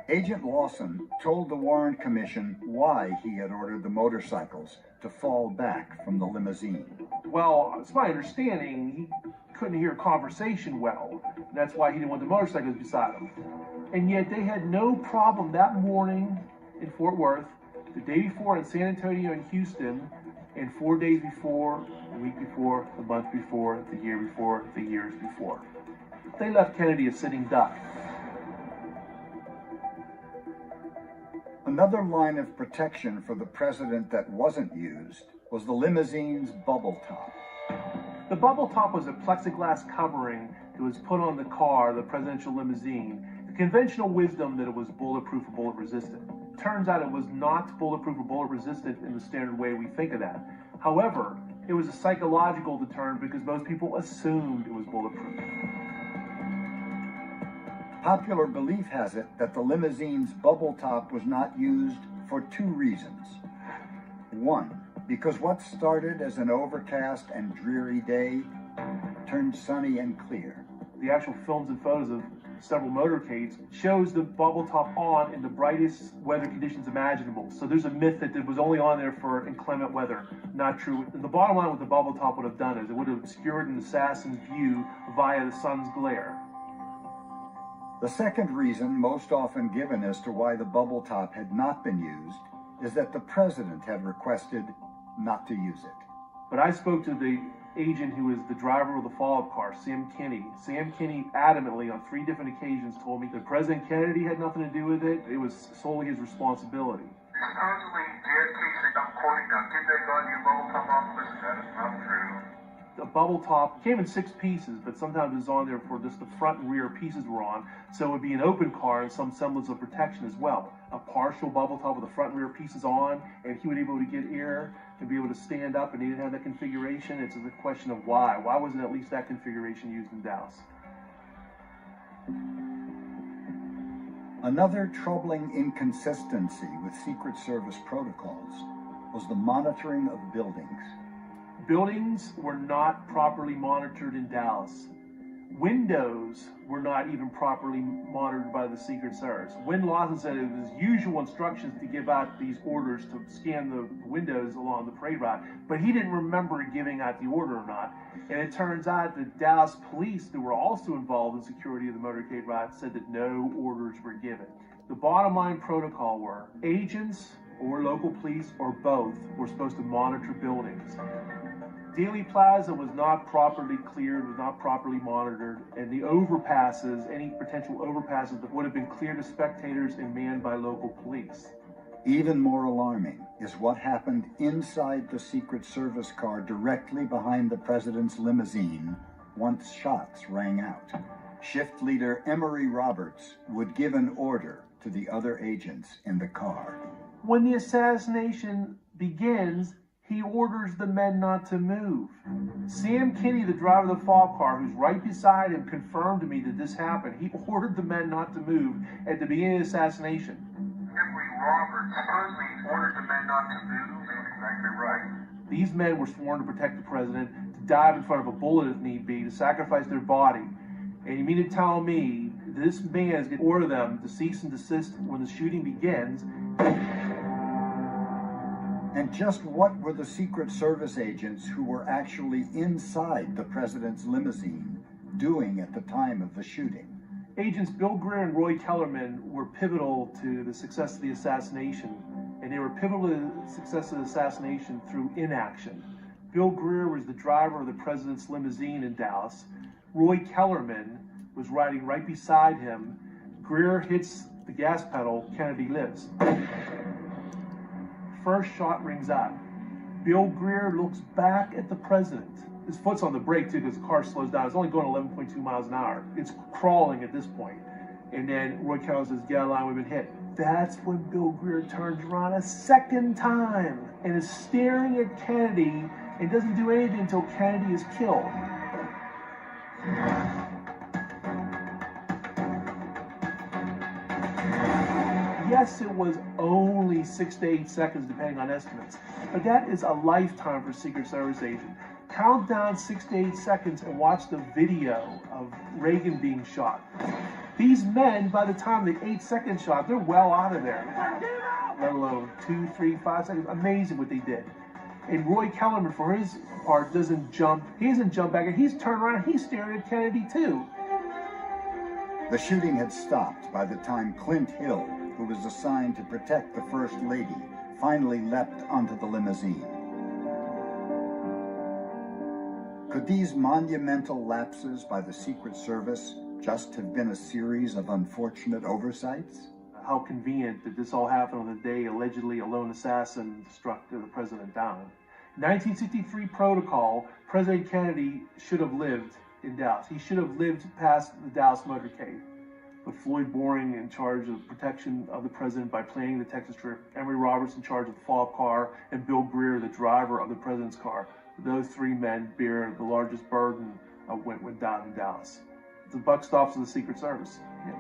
Agent Lawson told the Warren Commission why he had ordered the motorcycles to fall back from the limousine. Well, it's my understanding he couldn't hear conversation well. That's why he didn't want the motorcycles beside him. And yet they had no problem that morning in Fort Worth, the day before in San Antonio and Houston, and 4 days before, a week before, a month before, the year before, the years before. They left Kennedy a sitting duck. Another line of protection for the president that wasn't used was the limousine's bubble top. The bubble top was a plexiglass covering that was put on the car, the presidential limousine. The conventional wisdom that it was bulletproof or bullet resistant. Turns out it was not bulletproof or bullet resistant in the standard way we think of that. However, it was a psychological deterrent because most people assumed it was bulletproof. Popular belief has it that the limousine's bubble top was not used for 2 reasons. 1, because what started as an overcast and dreary day turned sunny and clear. The actual films and photos of several motorcades, shows the bubble top on in the brightest weather conditions imaginable. So there's a myth that it was only on there for inclement weather. Not true. And the bottom line, what the bubble top would have done is it would have obscured an assassin's view via the sun's glare. The second reason most often given as to why the bubble top had not been used is that the president had requested not to use it. But I spoke to the agent who was the driver of the follow-up car, Sam Kinney. Sam Kinney adamantly on 3 different occasions told me that President Kennedy had nothing to do with it. It was solely his responsibility. Supposedly, JFK said, I'm quoting now, get that goddamn bubble top off. Listen, that is not true. The bubble top came in 6 pieces, but sometimes it was on there for just the front and rear pieces were on, so it would be an open car and some semblance of protection as well. A partial bubble top with the front and rear pieces on, and he would be able to get air and be able to stand up, and he didn't have that configuration. It's a question of why. Why wasn't at least that configuration used in Dallas? Another troubling inconsistency with Secret Service protocols was the monitoring of buildings. Buildings were not properly monitored in Dallas. Windows were not even properly monitored by the Secret Service. Wynn Lawson said it was usual instructions to give out these orders to scan the windows along the parade route, but he didn't remember giving out the order or not. And it turns out that Dallas police, who were also involved in security of the motorcade route, said that no orders were given. The bottom line protocol were agents or local police or both were supposed to monitor buildings. Dealey Plaza was not properly cleared, was not properly monitored, and the overpasses, any potential overpasses that would have been clear to spectators and manned by local police. Even more alarming is what happened inside the Secret Service car directly behind the president's limousine once shots rang out. Shift leader Emory Roberts would give an order to the other agents in the car. When the assassination begins, he orders the men not to move. Sam Kinney, the driver of the FOB car, who's right beside him, confirmed to me that this happened. He ordered the men not to move at the beginning of the assassination. Emory Roberts supposedly ordered the men not to move. That's exactly right. These men were sworn to protect the president, to dive in front of a bullet if need be, to sacrifice their body. And you mean to tell me this man is going to order them to cease and desist when the shooting begins? And just what were the Secret Service agents who were actually inside the president's limousine doing at the time of the shooting? Agents Bill Greer and Roy Kellerman were pivotal to the success of the assassination, and they were pivotal to the success of the assassination through inaction. Bill Greer was the driver of the president's limousine in Dallas. Roy Kellerman was riding right beside him. Greer hits the gas pedal, Kennedy lives. First shot rings out. Bill Greer looks back at the president. His foot's on the brake too because the car slows down. It's only going 11.2 miles an hour. It's crawling at this point. And then Roy Kellerman says, get out of line, we've been hit. That's when Bill Greer turns around a second time and is staring at Kennedy and doesn't do anything until Kennedy is killed. Yes, it was only 6 to 8 seconds, depending on estimates, but that is a lifetime for a Secret Service agent. Count down 6 to 8 seconds and watch the video of Reagan being shot. These men, by the time the 8-second shot, they're well out of there. Let alone 2, 3, 5 seconds. Amazing what they did. And Roy Kellerman, for his part, doesn't jump. He doesn't jump back, and he's turned around. He's staring at Kennedy too. The shooting had stopped by the time Clint Hill, who was assigned to protect the First Lady, finally leapt onto the limousine. Could these monumental lapses by the Secret Service just have been a series of unfortunate oversights? How convenient that this all happened on the day allegedly a lone assassin struck the president down. 1963 protocol, President Kennedy should have lived in Dallas. He should have lived past the Dallas motorcade. But Floyd Boring in charge of protection of the president by planning the Texas trip, Emory Roberts in charge of the follow-up car, and Bill Greer, the driver of the president's car. Those 3 men bear the largest burden of what went down in Dallas. The buck stops with the Secret Service. Yeah.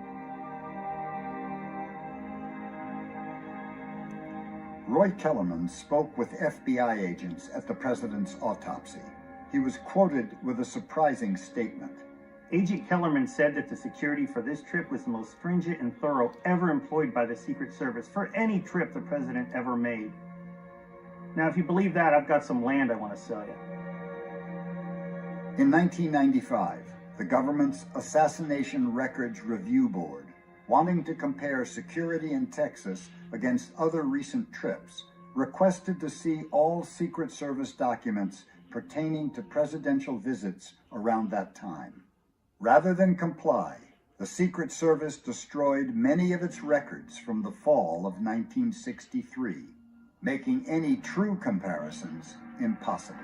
Roy Kellerman spoke with FBI agents at the president's autopsy. He was quoted with a surprising statement. Agent Kellerman said that the security for this trip was the most stringent and thorough ever employed by the Secret Service for any trip the president ever made. Now, if you believe that, I've got some land I want to sell you. In 1995, the government's Assassination Records Review Board, wanting to compare security in Texas against other recent trips, requested to see all Secret Service documents pertaining to presidential visits around that time. Rather than comply, the Secret Service destroyed many of its records from the fall of 1963, making any true comparisons impossible.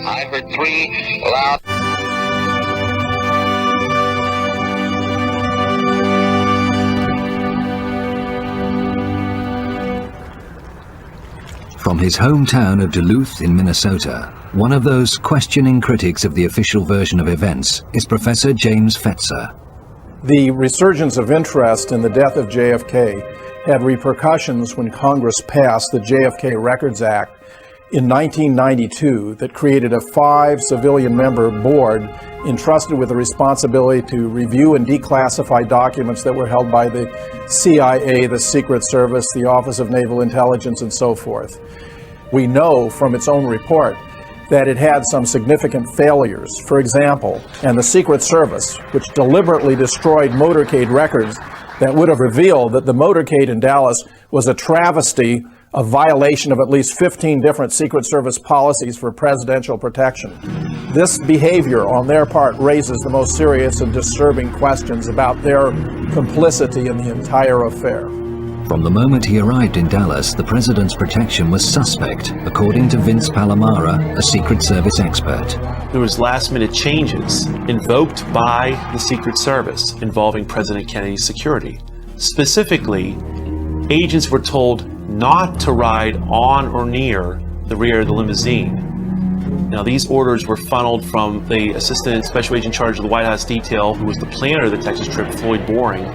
I heard 3 loud. From his hometown of Duluth in Minnesota, one of those questioning critics of the official version of events is Professor James Fetzer. The resurgence of interest in the death of JFK had repercussions when Congress passed the JFK Records Act in 1992 that created a 5-civilian-member board entrusted with the responsibility to review and declassify documents that were held by the CIA, the Secret Service, the Office of Naval Intelligence, and so forth. We know from its own report that it had some significant failures. For example, and the Secret Service, which deliberately destroyed motorcade records that would have revealed that the motorcade in Dallas was a travesty, a violation of at least 15 different Secret Service policies for presidential protection. This behavior on their part raises the most serious and disturbing questions about their complicity in the entire affair. From the moment he arrived in Dallas, the president's protection was suspect, according to Vince Palomara, a Secret Service expert. There was last-minute changes invoked by the Secret Service involving President Kennedy's security. Specifically, agents were told not to ride on or near the rear of the limousine. Now, these orders were funneled from the Assistant Special Agent in charge of the White House detail, who was the planner of the Texas trip, Floyd Boring,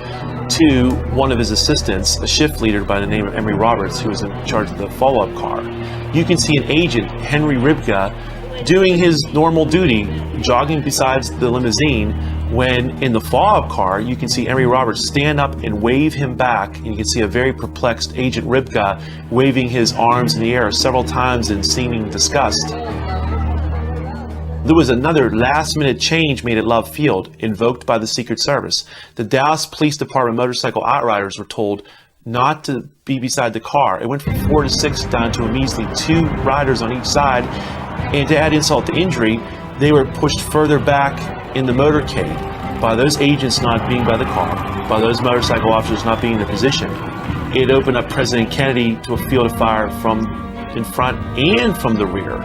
to one of his assistants, a shift leader by the name of Emory Roberts, who was in charge of the follow-up car. You can see an agent, Henry Ribka, doing his normal duty, jogging beside the limousine, when in the follow-up car, you can see Emory Roberts stand up and wave him back, and you can see a very perplexed Agent Ribka waving his arms in the air several times in seeming disgust. There was another last-minute change made at Love Field, invoked by the Secret Service. The Dallas Police Department motorcycle outriders were told not to be beside the car. It went from 4 to 6 down to a measly 2 riders on each side, and to add insult to injury, they were pushed further back in the motorcade by those agents not being by the car, by those motorcycle officers not being in their position. It opened up President Kennedy to a field of fire from in front and from the rear.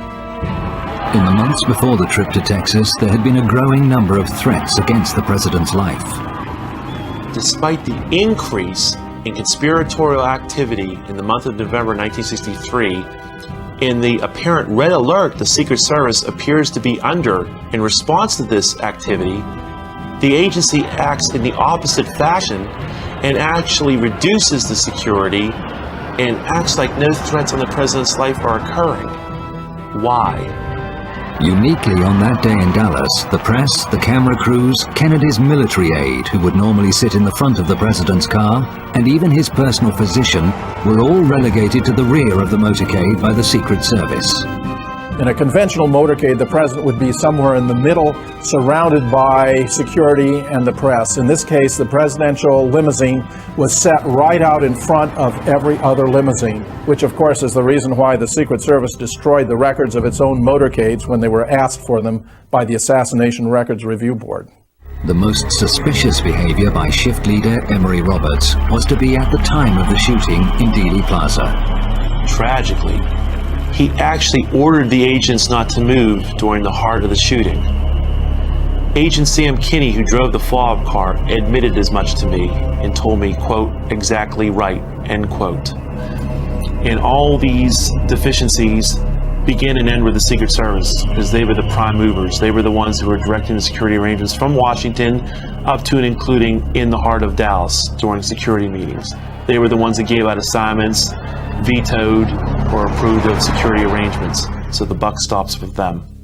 In the months before the trip to Texas, there had been a growing number of threats against the president's life. Despite the increase in conspiratorial activity in the month of November 1963, in the apparent red alert the Secret Service appears to be under in response to this activity, the agency acts in the opposite fashion and actually reduces the security and acts like no threats on the president's life are occurring. Why? Uniquely on that day in Dallas, the press, the camera crews, Kennedy's military aide, who would normally sit in the front of the president's car, and even his personal physician were all relegated to the rear of the motorcade by the Secret Service. In a conventional motorcade, the president would be somewhere in the middle, surrounded by security and the press. In this case, the presidential limousine was set right out in front of every other limousine, which of course is the reason why the Secret Service destroyed the records of its own motorcades when they were asked for them by the Assassination Records Review Board. The most suspicious behavior by shift leader Emory Roberts was to be at the time of the shooting in Dealey Plaza. Tragically, he actually ordered the agents not to move during the heart of the shooting. Agent Sam Kinney, who drove the follow-up car, admitted as much to me and told me, quote, exactly right, end quote. And all these deficiencies begin and end with the Secret Service, because they were the prime movers. They were the ones who were directing the security arrangements from Washington up to and including in the heart of Dallas during security meetings. They were the ones that gave out assignments, vetoed or approved of security arrangements, so the buck stops with them.